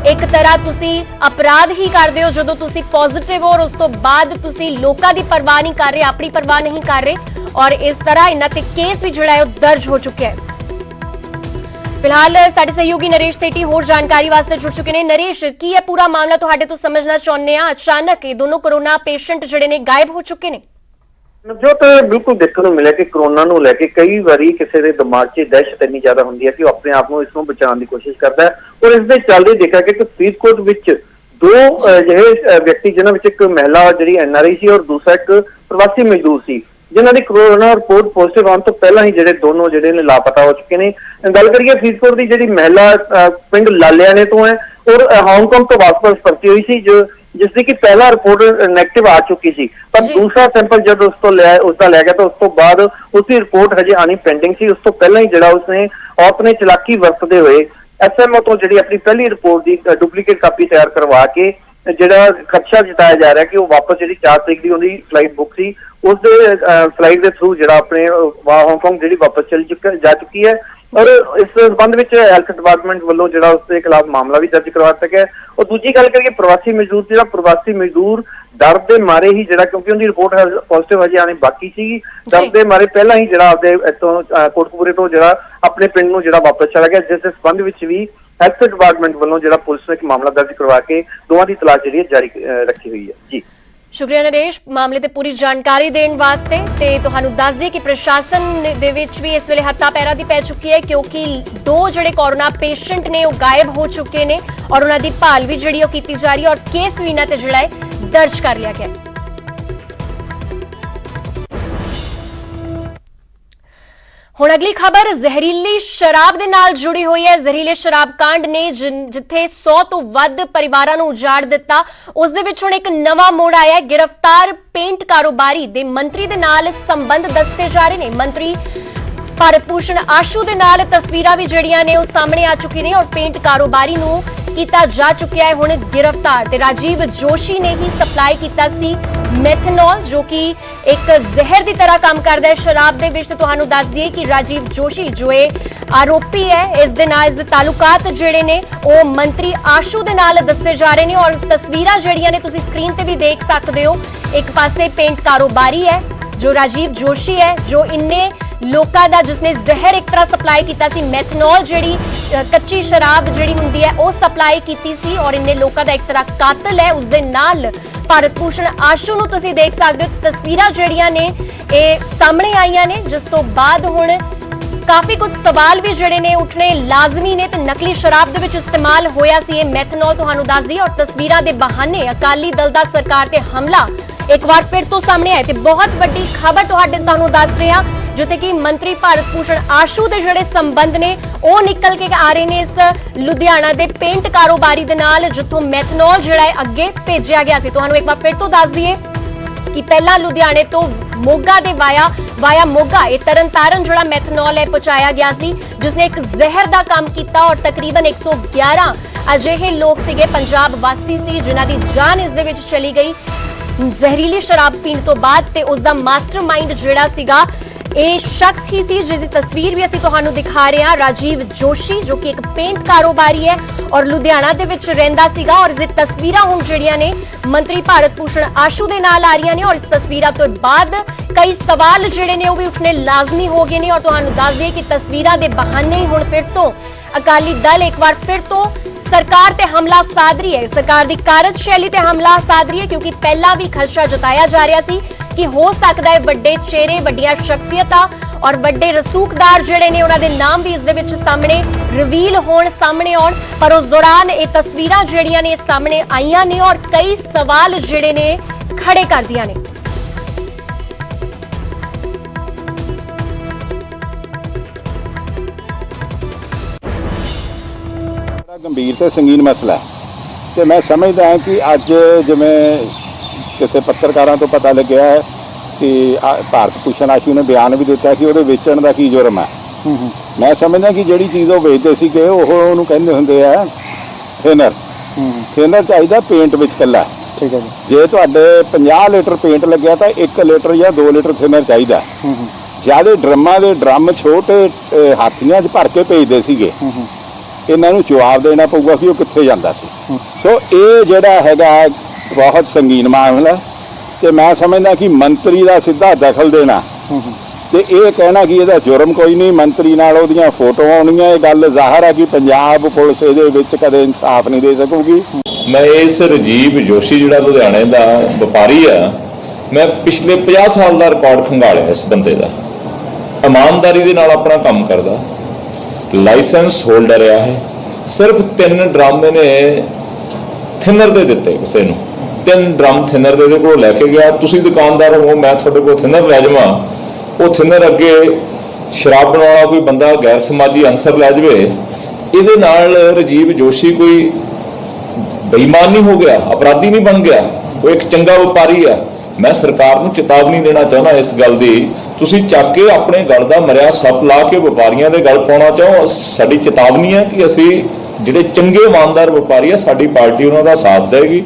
ਇੱਕ ਤਰ੍ਹਾਂ ਤੁਸੀਂ ਅਪਰਾਧ ਹੀ ਕਰਦੇ ਹੋ ਜਦੋਂ ਤੁਸੀਂ ਪੋਜ਼ਿਟਿਵ ਹੋ ਔਰ ਉਸ ਤੋਂ ਬਾਅਦ ਤੁਸੀਂ ਲੋਕਾਂ ਦੀ ਪਰਵਾਹ ਨਹੀਂ ਕਰ ਰਹੇ, ਆਪਣੀ ਪਰਵਾਹ ਨਹੀਂ ਕਰ ਰਹੇ ਔਰ ਇਸ ਤਰ੍ਹਾਂ ਇਹਨਾਂ ਤੇ ਕੇਸ ਵੀ ਜਿਹੜਾ ਹੈ ਉਹ ਦਰਜ ਹੋ ਚੁੱਕਿਆ ਹੈ। ਫਿਲਹਾਲ ਸਾਡੇ ਸਹਿਯੋਗੀ ਨਰੇਸ਼ ਸੇਠੀ ਹੋਰ ਜਾਣਕਾਰੀ ਵਾਸਤੇ ਜੁੜ ਚੁੱਕੇ ਨੇ। ਨਰੇਸ਼, ਕੀ ਹੈ ਪੂਰਾ ਮਾਮਲਾ, ਤੁਹਾਡੇ ਤੋਂ ਸਮਝਣਾ ਚਾਹੁੰਦੇ ਆ। ਅਚਾਨਕ ਇਹ ਦੋਨੋਂ ਕੋਰੋਨਾ ਪੇਸ਼ੈਂਟ ਜਿਹੜੇ ਨੇ ਗਾਇਬ ਹੋ ਚੁੱਕੇ ਨੇ। ਨਵਜੋਤ, ਬਿਲਕੁਲ ਦੇਖਣ ਨੂੰ ਮਿਲਿਆ ਕਿ ਕਰੋਨਾ ਨੂੰ ਲੈ ਕੇ ਕਈ ਵਾਰੀ ਕਿਸੇ ਦੇ ਦਿਮਾਗ 'ਚ ਦਹਿਸ਼ਤ ਇੰਨੀ ਜ਼ਿਆਦਾ ਹੁੰਦੀ ਹੈ ਕਿ ਉਹ ਆਪਣੇ ਆਪ ਨੂੰ ਇਸ ਨੂੰ ਬਚਾਉਣ ਦੀ ਕੋਸ਼ਿਸ਼ ਕਰਦਾ ਹੈ ਔਰ ਇਸ ਦੇ ਚੱਲਦੇ ਦੇਖਿਆ ਕਿ ਫਰੀਦਕੋਟ ਵਿੱਚ 2 ਅਜਿਹੇ ਵਿਅਕਤੀ ਜਿਨ੍ਹਾਂ ਵਿੱਚ ਇੱਕ ਮਹਿਲਾ ਜਿਹੜੀ NRI ਸੀ ਔਰ ਦੂਸਰਾ ਇੱਕ ਪ੍ਰਵਾਸੀ ਮਜ਼ਦੂਰ ਸੀ ਜਿਨ੍ਹਾਂ ਦੀ ਕਰੋਨਾ ਰਿਪੋਰਟ ਪੋਜ਼ਿਟਿਵ ਆਉਣ ਤੋਂ ਪਹਿਲਾਂ ਹੀ ਜਿਹੜੇ ਦੋਨੋਂ ਜਿਹੜੇ ਨੇ ਲਾਪਤਾ ਹੋ ਚੁੱਕੇ ਨੇ। ਗੱਲ ਕਰੀਏ ਫਰੀਦਕੋਟ ਦੀ ਜਿਹੜੀ ਮਹਿਲਾ ਪਿੰਡ ਲਾਲਿਆਣੇ ਤੋਂ ਹੈ ਔਰ ਹਾਂਗਕਾਂਗ ਤੋਂ ਵਾਪਸ ਪਰਤੀ ਹੋਈ ਸੀ ਜਿਸ ਦੀ ਕਿ ਪਹਿਲਾ ਰਿਪੋਰਟ ਨੈਗੇਟਿਵ ਆ ਚੁੱਕੀ ਸੀ ਪਰ ਦੂਸਰਾ ਸੈਂਪਲ ਜਦ ਉਸਦਾ ਲੈ ਗਿਆ ਤਾਂ ਉਸ ਤੋਂ ਬਾਅਦ ਉਸਦੀ ਰਿਪੋਰਟ ਹਜੇ ਆਣੀ ਪੈਂਡਿੰਗ ਸੀ। ਉਸ ਤੋਂ ਪਹਿਲਾਂ ਹੀ ਜਿਹੜਾ ਉਸਨੇ ਔਰਤ ਨੇ ਚਲਾਕੀ ਵਰਤਦੇ ਹੋਏ SMO ਤੋਂ ਜਿਹੜੀ ਆਪਣੀ ਪਹਿਲੀ ਰਿਪੋਰਟ ਦੀ ਡੁਪਲੀਕੇਟ ਕਾਪੀ ਤਿਆਰ ਕਰਵਾ ਕੇ ਜਿਹੜਾ ਖਦਸ਼ਾ ਜਤਾਇਆ ਜਾ ਰਿਹਾ ਕਿ ਉਹ ਵਾਪਸ ਜਿਹੜੀ 4 ਤਰੀਕ ਦੀ ਉਹਦੀ ਫਲਾਈਟ ਬੁੱਕ ਸੀ ਉਸ ਦੇ ਫਲਾਈਟ ਦੇ ਥਰੂ ਜਿਹੜਾ ਆਪਣੇ ਹਾਂਗਕਾਂਗ ਜਿਹੜੀ ਵਾਪਸ ਜਾ ਚੁੱਕੀ ਹੈ ਔਰ ਇਸ ਸੰਬੰਧ ਵਿੱਚ ਹੈਲਥ ਡਿਪਾਰਟਮੈਂਟ ਵੱਲੋਂ ਜਿਹੜਾ ਉਸ ਦੇ ਖਿਲਾਫ ਮਾਮਲਾ ਵੀ ਦਰਜ ਕਰਵਾ ਦਿੱਤਾ ਗਿਆ। ਔਰ ਦੂਜੀ ਗੱਲ ਕਰੀਏ ਪ੍ਰਵਾਸੀ ਮਜ਼ਦੂਰ ਡਰ ਦੇ ਮਾਰੇ ਹੀ ਜਿਹੜਾ ਕਿਉਂਕਿ ਉਹਦੀ ਰਿਪੋਰਟ ਪੋਜ਼ਿਟਿਵ ਹਜੇ ਆਣੀ ਬਾਕੀ ਸੀ, ਡਰ ਦੇ ਮਾਰੇ ਪਹਿਲਾਂ ਹੀ ਜਿਹੜਾ ਆਪਦੇ ਇੱਥੋਂ ਕੋਟਕਪੂਰੇ ਤੋਂ ਜਿਹੜਾ ਆਪਣੇ ਪਿੰਡ ਨੂੰ ਜਿਹੜਾ ਵਾਪਸ ਚਲਾ ਗਿਆ ਜਿਸ ਦੇ ਸੰਬੰਧ ਵਿੱਚ ਵੀ ਹੈਲਥ ਡਿਪਾਰਟਮੈਂਟ ਵੱਲੋਂ ਜਿਹੜਾ ਪੁਲਿਸ ਨੇ ਇੱਕ ਮਾਮਲਾ ਦਰਜ ਕਰਵਾ ਕੇ ਦੋਵਾਂ ਦੀ ਤਲਾਸ਼ ਜਿਹੜੀ ਜਾਰੀ ਰੱਖੀ ਹੋਈ ਹੈ। ਜੀ ਸ਼ੁਕਰੀਆ ਨਰੇਸ਼ ਮਾਮਲੇ ਤੇ ਪੂਰੀ ਜਾਣਕਾਰੀ ਦੇਣ ਵਾਸਤੇ। ਤੇ ਤੁਹਾਨੂੰ ਦੱਸ ਦਈਏ ਕਿ ਪ੍ਰਸ਼ਾਸਨ ਦੇ ਵਿੱਚ ਵੀ ਇਸ ਵੇਲੇ ਹੱਥਾਂ ਪੈਰਾਂ ਦੀ ਪੈ ਚੁੱਕੀ ਹੈ ਕਿਉਂਕਿ 2 ਜਿਹੜੇ ਕੋਰੋਨਾ ਪੇਸ਼ੈਂਟ ਨੇ ਉਹ ਗਾਇਬ ਹੋ ਚੁੱਕੇ ਨੇ ਔਰ ਉਹਨਾਂ ਦੀ ਭਾਲ ਵੀ ਜਿਹੜੀ ਉਹ ਕੀਤੀ ਜਾ ਰਹੀ ਹੈ ਔਰ ਕੇਸ ਵੀ ਇਹਨਾਂ ਤੇ ਜਿਹੜਾ ਹੈ ਦਰਜ ਕਰ ਲਿਆ ਗਿਆ। ਹੁਣ ਅਗਲੀ ਖਬਰ ਜ਼ਹਿਰੀਲੀ ਸ਼ਰਾਬ ਦੇ ਨਾਲ ਜੁੜੀ ਹੋਈ ਹੈ। ਜ਼ਹਿਰੀਲੇ ਸ਼ਰਾਬ ਕਾਂਡ ਨੇ ਜਿੱਥੇ 100 ਤੋਂ ਵੱਧ ਪਰਿਵਾਰਾਂ ਨੂੰ ਉਜਾੜ ਦਿੱਤਾ ਉਸ ਦੇ ਵਿੱਚ ਹੁਣ ਇੱਕ ਨਵਾਂ ਮੋੜ ਆਇਆ ਹੈ। ਗ੍ਰਿਫਤਾਰ ਪੇਂਟ ਕਾਰੋਬਾਰੀ ਦੇ ਮੰਤਰੀ ਦੇ ਨਾਲ ਸੰਬੰਧ ਦੱਸੇ ਜਾ ਰਹੇ ਨੇ। ਮੰਤਰੀ ਭਾਰਤ ਭੂਸ਼ਣ ਆਸ਼ੂ ਦੇ ਨਾਲ ਤਸਵੀਰਾਂ ਵੀ ਜਿਹੜੀਆਂ ਨੇ ਉਹ ਸਾਹਮਣੇ ਆ ਚੁੱਕੀ ਨੇ ਔਰ ਪੇਂਟ ਕਾਰੋਬਾਰੀ ਨੂੰ ਕੀਤਾ ਜਾ ਚੁੱਕਿਆ ਹੈ ਹੁਣ ਗ੍ਰਿਫਤਾਰ। ਤੇ ਰਾਜੀਵ ਜੋਸ਼ੀ ਨੇ ਹੀ ਸਪਲਾਈ ਕੀਤਾ ਸੀ ਮੈਥਨੋਲ ਜੋ ਕਿ ਇੱਕ ਜ਼ਹਿਰ ਦੀ ਤਰ੍ਹਾਂ ਕੰਮ ਕਰਦਾ ਹੈ ਸ਼ਰਾਬ ਦੇ ਵਿੱਚ। ਤੇ ਤੁਹਾਨੂੰ ਦੱਸ ਦਈਏ ਕਿ ਰਾਜੀਵ ਜੋਸ਼ੀ ਜੋ ਇਹ ਆਰੋਪੀ ਹੈ ਇਸ ਦੇ ਨਾਲ ਇਸ ਦੇ ਤਾਲੁਕਾਤ ਜਿਹੜੇ ਨੇ ਉਹ ਮੰਤਰੀ ਆਸ਼ੂ ਦੇ ਨਾਲ ਦੱਸੇ ਜਾ ਰਹੇ ਨੇ ਔਰ ਤਸਵੀਰਾਂ ਜਿਹੜੀਆਂ ਨੇ ਤੁਸੀਂ ਸਕਰੀਨ ਤੇ ਵੀ ਦੇਖ ਸਕਦੇ ਹੋ। ਇੱਕ ਪਾਸੇ ਪੇਂਟ ਕਾਰੋਬਾਰੀ ਹੈ ਜੋ ਰਾਜੀਵ ਜੋਸ਼ੀ ਹੈ ਜੋ ਇੰਨੇ ਲੋਕਾਂ ਦਾ ਜਿਸਨੇ ਜ਼ਹਿਰ ਇੱਕ ਤਰ੍ਹਾਂ ਸਪਲਾਈ ਕੀਤਾ ਸੀ, ਮੈਥਨੋਲ ਜਿਹੜੀ ਕੱਚੀ ਸ਼ਰਾਬ ਜਿਹੜੀ ਹੁੰਦੀ ਹੈ ਉਹ ਸਪਲਾਈ ਕੀਤੀ ਸੀ ਔਰ ਇੰਨੇ ਲੋਕਾਂ ਦਾ ਇੱਕ ਤਰ੍ਹਾਂ ਕਾਤਲ ਹੈ। ਉਸ ਦੇ ਨਾਲ ਭਾਰਤ ਭੂਸ਼ਣ ਆਸ਼ੂ ਨੂੰ ਤੁਸੀਂ ਦੇਖ ਸਕਦੇ ਹੋ। ਤਸਵੀਰਾਂ ਜਿਹੜੀਆਂ ਨੇ ਇਹ ਸਾਹਮਣੇ ਆਈਆਂ ਨੇ ਜਿਸ ਤੋਂ ਬਾਅਦ ਹੁਣ ਕਾਫੀ ਕੁਝ ਸਵਾਲ ਵੀ ਜਿਹੜੇ ਨੇ ਉੱਠਣੇ ਲਾਜ਼ਮੀ ਨੇ। ਤੇ ਨਕਲੀ ਸ਼ਰਾਬ ਦੇ ਵਿੱਚ ਇਸਤੇਮਾਲ ਹੋਇਆ ਸੀ ਇਹ ਮੈਥਨੋਲ ਤੁਹਾਨੂੰ ਦੱਸ ਦਈਏ ਔਰ ਤਸਵੀਰਾਂ ਦੇ ਬਹਾਨੇ ਅਕਾਲੀ ਦਲ ਦਾ ਸਰਕਾਰ ਤੇ ਹਮਲਾ ਇੱਕ ਵਾਰ ਫਿਰ ਤੋਂ ਸਾਹਮਣੇ ਆਏ ਤੇ ਬਹੁਤ ਵੱਡੀ ਖਬਰ ਤੁਹਾਨੂੰ ਦੱਸ ਰਹੇ ਹਾਂ, ਜਿੱਥੇ ਕਿ ਮੰਤਰੀ ਭਾਰਤ ਭੂਸ਼ਣ ਆਸ਼ੂ ਦੇ ਜਿਹੜੇ ਸੰਬੰਧ ਨੇ ਉਹ ਨਿਕਲ ਕੇ ਆ ਰਹੇ ਨੇ ਇਸ ਲੁਧਿਆਣਾ ਦੇ ਪੇਂਟ ਕਾਰੋਬਾਰੀ ਦੇ ਨਾਲ, ਜਿੱਥੋਂ ਮੈਥਨੋਲ ਜਿਹੜਾ ਹੈ ਅੱਗੇ ਭੇਜਿਆ ਗਿਆ ਸੀ। ਤੁਹਾਨੂੰ ਇੱਕ ਵਾਰ ਫਿਰ ਤੋਂ ਦੱਸ ਦਈਏ ਕਿ ਪਹਿਲਾਂ ਲੁਧਿਆਣੇ ਤੋਂ ਮੋਗਾ ਦੇ ਵਾਇਆ ਮੋਗਾ ਇਹ ਤਰਨਤਾਰਨ ਜਿਹੜਾ ਮੈਥਨੋਲ ਹੈ ਪਹੁੰਚਾਇਆ ਗਿਆ ਸੀ, ਜਿਸ ਨੇ ਇੱਕ ਜ਼ਹਿਰ ਦਾ ਕੰਮ ਕੀਤਾ ਔਰ ਤਕਰੀਬਨ 111 ਅਜਿਹੇ ਲੋਕ ਸੀਗੇ, ਪੰਜਾਬ ਵਾਸੀ ਸੀ, ਜਿਨ੍ਹਾਂ ਦੀ ਜਾਨ ਇਸ ਦੇ ਵਿੱਚ ਚਲੀ ਗਈ ਜ਼ਹਿਰੀਲੀ ਸ਼ਰਾਬ ਪੀਣ ਤੋਂ ਬਾਅਦ। ਤੇ ਉਸ ਦਾ ਮਾਸਟਰਮਾਈਂਡ ਜਿਹੜਾ ਸੀਗਾ ਇਹ ਸ਼ਖਸ ਹੀ ਸੀ, ਜਿਸ ਦੀ ਤਸਵੀਰ ਵੀ ਅਸੀਂ ਤੁਹਾਨੂੰ ਦਿਖਾ ਰਹੇ ਹਾਂ, ਰਾਜੀਵ ਜੋਸ਼ੀ, ਜੋ ਕਿ ਇੱਕ ਪੇਂਟ ਕਾਰੋਬਾਰੀ ਹੈ ਔਰ ਲੁਧਿਆਣਾ ਦੇ ਵਿੱਚ ਰਹਿੰਦਾ ਸੀਗਾ। ਔਰ ਇਸ ਦੀ ਤਸਵੀਰਾਂ ਹੁਣ ਜਿਹੜੀਆਂ ਨੇ ਮੰਤਰੀ ਭਾਰਤ ਭੂਸ਼ਣ ਆਸ਼ੂ ਦੇ ਨਾਲ ਆ ਰਹੀਆਂ ਨੇ ਔਰ ਇਸ ਤਸਵੀਰਾਂ ਤੋਂ ਬਾਅਦ ਕਈ ਸਵਾਲ ਜਿਹੜੇ ਨੇ ਉਹ ਵੀ ਉੱਠਣੇ ਲਾਜ਼ਮੀ ਹੋ ਗਏ ਨੇ। ਔਰ ਤੁਹਾਨੂੰ ਦੱਸ ਦਈਏ ਕਿ ਤਸਵੀਰਾਂ ਦੇ ਬਹਾਨੇ ਹੀ ਹੁਣ ਫਿਰ ਤੋਂ ਅਕਾਲੀ ਦਲ ਇੱਕ ਵਾਰ ਫਿਰ ਤੋਂ ਸਰਕਾਰ ਤੇ ਹਮਲਾ ਸਾਧ ਰਹੀ ਹੈ, ਸਰਕਾਰ ਦੀ ਕਾਰਜਸ਼ੈਲੀ ਤੇ ਹਮਲਾ ਸਾਧ ਰਹੀ ਹੈ, ਕਿਉਂਕਿ ਪਹਿਲਾਂ ਵੀ ਖਦਸ਼ਾ ਜਤਾਇਆ ਜਾ ਰਿਹਾ ਸੀ ਕਿ ਹੋ ਸਕਦਾ ਹੈ ਵੱਡੇ ਚਿਹਰੇ, ਵੱਡੀਆਂ ਸ਼ਖਸੀਅਤਾਂ ਔਰ ਵੱਡੇ ਰਸੂਖਦਾਰ ਜਿਹੜੇ ਨੇ ਉਹਨਾਂ ਦੇ ਨਾਮ ਵੀ ਇਸ ਦੇ ਵਿੱਚ ਸਾਹਮਣੇ ਰਿਵੀਲ ਹੋਣ, ਸਾਹਮਣੇ ਆਉਣ। ਪਰ ਉਸ ਦੌਰਾਨ ਇਹ ਤਸਵੀਰਾਂ ਜਿਹੜੀਆਂ ਨੇ ਸਾਹਮਣੇ ਆਈਆਂ ਨੇ ਔਰ ਕਈ ਸਵਾਲ ਜਿਹੜੇ ਨੇ ਖੜੇ ਕਰਦੀਆਂ ਨੇ। ਗੰਭੀਰ ਤੇ ਸੰਗੀਨ ਮਸਲਾ ਤੇ ਮੈਂ ਸਮਝਦਾ ਹਾਂ ਕਿ ਅੱਜ ਜਿਵੇਂ ਕਿਸੇ ਪੱਤਰਕਾਰਾਂ ਤੋਂ ਪਤਾ ਲੱਗਿਆ ਹੈ ਕਿ ਭਾਰਤ ਭੂਸ਼ਣ ਆਸ਼ੂ ਨੇ ਬਿਆਨ ਵੀ ਦਿੱਤਾ ਕਿ ਉਹਦੇ ਵੇਚਣ ਦਾ ਕੀ ਜੁਰਮ ਹੈ। ਮੈਂ ਸਮਝਦਾ ਕਿ ਜਿਹੜੀ ਚੀਜ਼ ਉਹ ਵੇਚਦੇ ਸੀਗੇ ਉਹਨੂੰ ਕਹਿੰਦੇ ਹੁੰਦੇ ਆ ਥਿਨਰ। ਥਿਨਰ ਚਾਹੀਦਾ ਪੇਂਟ ਵਿੱਚ ਇਕੱਲਾ। ਠੀਕ ਹੈ ਜੀ। ਜੇ ਤੁਹਾਡੇ 50 ਲੀਟਰ ਪੇਂਟ ਲੱਗਿਆ ਤਾਂ 1 ਲੀਟਰ ਜਾਂ 2 ਲੀਟਰ ਥਿਨਰ ਚਾਹੀਦਾ। ਜਿਆਦਾ ਡਰਮਾਂ ਦੇ ਡਰਮ ਛੋਟੇ ਹਾਥੀਆਂ 'ਚ ਭਰ ਕੇ ਭੇਜਦੇ ਸੀਗੇ। ਇਹਨਾਂ ਨੂੰ ਜਵਾਬ ਦੇਣਾ ਪਊਗਾ ਕਿ ਉਹ ਕਿੱਥੇ ਜਾਂਦਾ ਸੀ। ਸੋ ਇਹ ਜਿਹੜਾ ਹੈਗਾ ਬਹੁਤ ਸੰਗੀਨ ਮਾਮਲਾ ਤੇ ਮੈਂ ਸਮਝਦਾ ਕਿ ਮੰਤਰੀ ਦਾ ਸਿੱਧਾ ਦਖਲ ਦੇਣਾ ਤੇ ਇਹ ਕਹਿਣਾ ਕਿ ਇਹਦਾ ਜੁਰਮ ਕੋਈ ਨਹੀਂ, ਮੰਤਰੀ ਨਾਲ ਉਹਦੀਆਂ ਫੋਟੋਆਂ ਆਉਣੀਆਂ, ਇਹ ਗੱਲ ਜ਼ਾਹਰ ਹੈ ਕਿ ਪੰਜਾਬ ਪੁਲਿਸ ਇਹਦੇ ਵਿੱਚ ਕਦੇ ਇਨਸਾਫ ਨਹੀਂ ਦੇ ਸਕੂਗੀ। ਮੈਂ ਇਸ ਰਾਜੀਵ ਜੋਸ਼ੀ ਜਿਹੜਾ ਲੁਧਿਆਣੇ ਦਾ ਵਪਾਰੀ ਆ, ਮੈਂ ਪਿਛਲੇ 50 ਸਾਲ ਦਾ ਰਿਕਾਰਡ ਖੰਗਾਲਿਆ ਇਸ ਬੰਦੇ ਦਾ। ਇਮਾਨਦਾਰੀ ਦੇ ਨਾਲ ਆਪਣਾ ਕੰਮ ਕਰਦਾ, ਲਾਇਸੈਂਸ ਹੋਲਡਰ ਆ ਹੈ। ਸਿਰਫ 3 ਡਰਮ ਨੇ ਥਿਨਰ ਦੇ ਦਿੱਤੇ ਕਿਸੇ ਨੂੰ, 3 ਡਰਮ ਥਿਨਰ ਦੇ ਕੋਲ ਲੈ ਕੇ ਗਿਆ। ਤੁਸੀਂ ਦੁਕਾਨਦਾਰ ਹੋ, ਮੈਂ ਤੁਹਾਡੇ ਕੋਲ ਥਿਨਰ ਲੈ ਜਾਵਾਂ, ਉਹ ਥਿਨਰ ਅੱਗੇ ਸ਼ਰਾਬ ਬਣਾਉਣਾ ਕੋਈ ਬੰਦਾ ਗੈਰ ਸਮਾਜੀ ਅਨਸਰ ਲੈ ਜਾਵੇ, ਇਹਦੇ ਨਾਲ ਰਾਜੀਵ ਜੋਸ਼ੀ ਕੋਈ ਬੇਈਮਾਨ ਨਹੀਂ ਹੋ ਗਿਆ, ਅਪਰਾਧੀ ਨਹੀਂ ਬਣ ਗਿਆ, ਉਹ ਇੱਕ ਚੰਗਾ ਵਪਾਰੀ ਆ। ਮੈਂ ਸਰਕਾਰ ਨੂੰ ਚੇਤਾਵਨੀ ਦੇਣਾ ਚਾਹੁੰਦਾ ਇਸ ਗੱਲ ਦੀ, ਤੁਸੀਂ ਚੱਕ ਕੇ ਆਪਣੇ ਗਲ ਦਾ ਮਰਿਆ ਸੱਪ ਲਾ ਕੇ ਵਪਾਰੀਆਂ ਦੇ ਗਲ ਪਾਉਣਾ ਚਾਹੋ। ਸਾਡੀ ਚੇਤਾਵਨੀ ਹੈ ਕਿ ਅਸੀਂ ਜਿਹੜੇ ਚੰਗੇ ਇਮਾਨਦਾਰ ਵਪਾਰੀ ਆ, ਸਾਡੀ ਪਾਰਟੀ ਉਹਨਾਂ ਦਾ ਸਾਥ ਦੇਗੀ।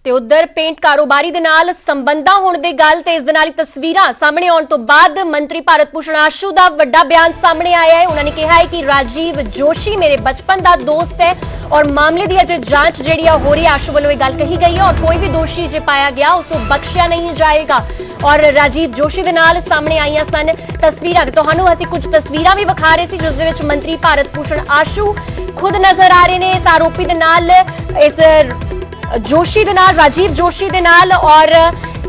ਤੇ ਉਧਰ ਪੇਂਟ ਕਾਰੋਬਾਰੀ ਦੇ ਨਾਲ ਸੰਬੰਧਾਂ ਹੋਣ ਦੀ ਗੱਲ ਤੇ ਇਸ ਦੇ ਨਾਲ ਹੀ ਤਸਵੀਰਾਂ ਸਾਹਮਣੇ ਆਉਣ ਤੋਂ ਬਾਅਦ ਮੰਤਰੀ ਭਾਰਤ ਭੂਸ਼ਣ ਆਸ਼ੂ ਦਾ ਵੱਡਾ ਬਿਆਨ ਸਾਹਮਣੇ ਆਇਆ ਹੈ। ਉਹਨਾਂ ਨੇ ਕਿਹਾ ਹੈ ਕਿ ਰਾਜੀਵ ਜੋਸ਼ੀ ਮੇਰੇ ਬਚਪਨ ਦਾ ਦੋਸਤ ਹੈ ਔਰ ਮਾਮਲੇ ਦੀ ਅਜੇ ਜਾਂਚ ਜਿਹੜੀ ਆ ਹੋ ਰਹੀ ਹੈ। ਆਸ਼ੂ ਵੱਲੋਂ ਇਹ ਗੱਲ ਕਹੀ ਗਈ ਹੈ ਔਰ ਕੋਈ ਵੀ ਦੋਸ਼ੀ ਜੇ ਪਾਇਆ ਗਿਆ ਉਸ ਨੂੰ ਬਖਸ਼ਿਆ ਨਹੀਂ ਜਾਏਗਾ। ਔਰ ਰਾਜੀਵ ਜੋਸ਼ੀ ਦੇ ਨਾਲ ਸਾਹਮਣੇ ਆਈਆਂ ਸਨ ਤਸਵੀਰਾਂ, ਤੁਹਾਨੂੰ ਅਸੀਂ ਕੁਝ ਤਸਵੀਰਾਂ ਵੀ ਵਿਖਾ ਰਹੇ ਸੀ, ਜਿਸ ਦੇ ਵਿੱਚ ਮੰਤਰੀ ਭਾਰਤ ਭੂਸ਼ਣ ਆਸ਼ੂ ਖੁਦ ਨਜ਼ਰ ਆ ਰਹੇ ਨੇ ਇਸ ਆਰੋਪੀ ਦੇ ਨਾਲ, ਇਸ ਜੋਸ਼ੀ ਦੇ ਨਾਲ, ਰਾਜੀਵ ਜੋਸ਼ੀ ਦੇ ਨਾਲ। ਔਰ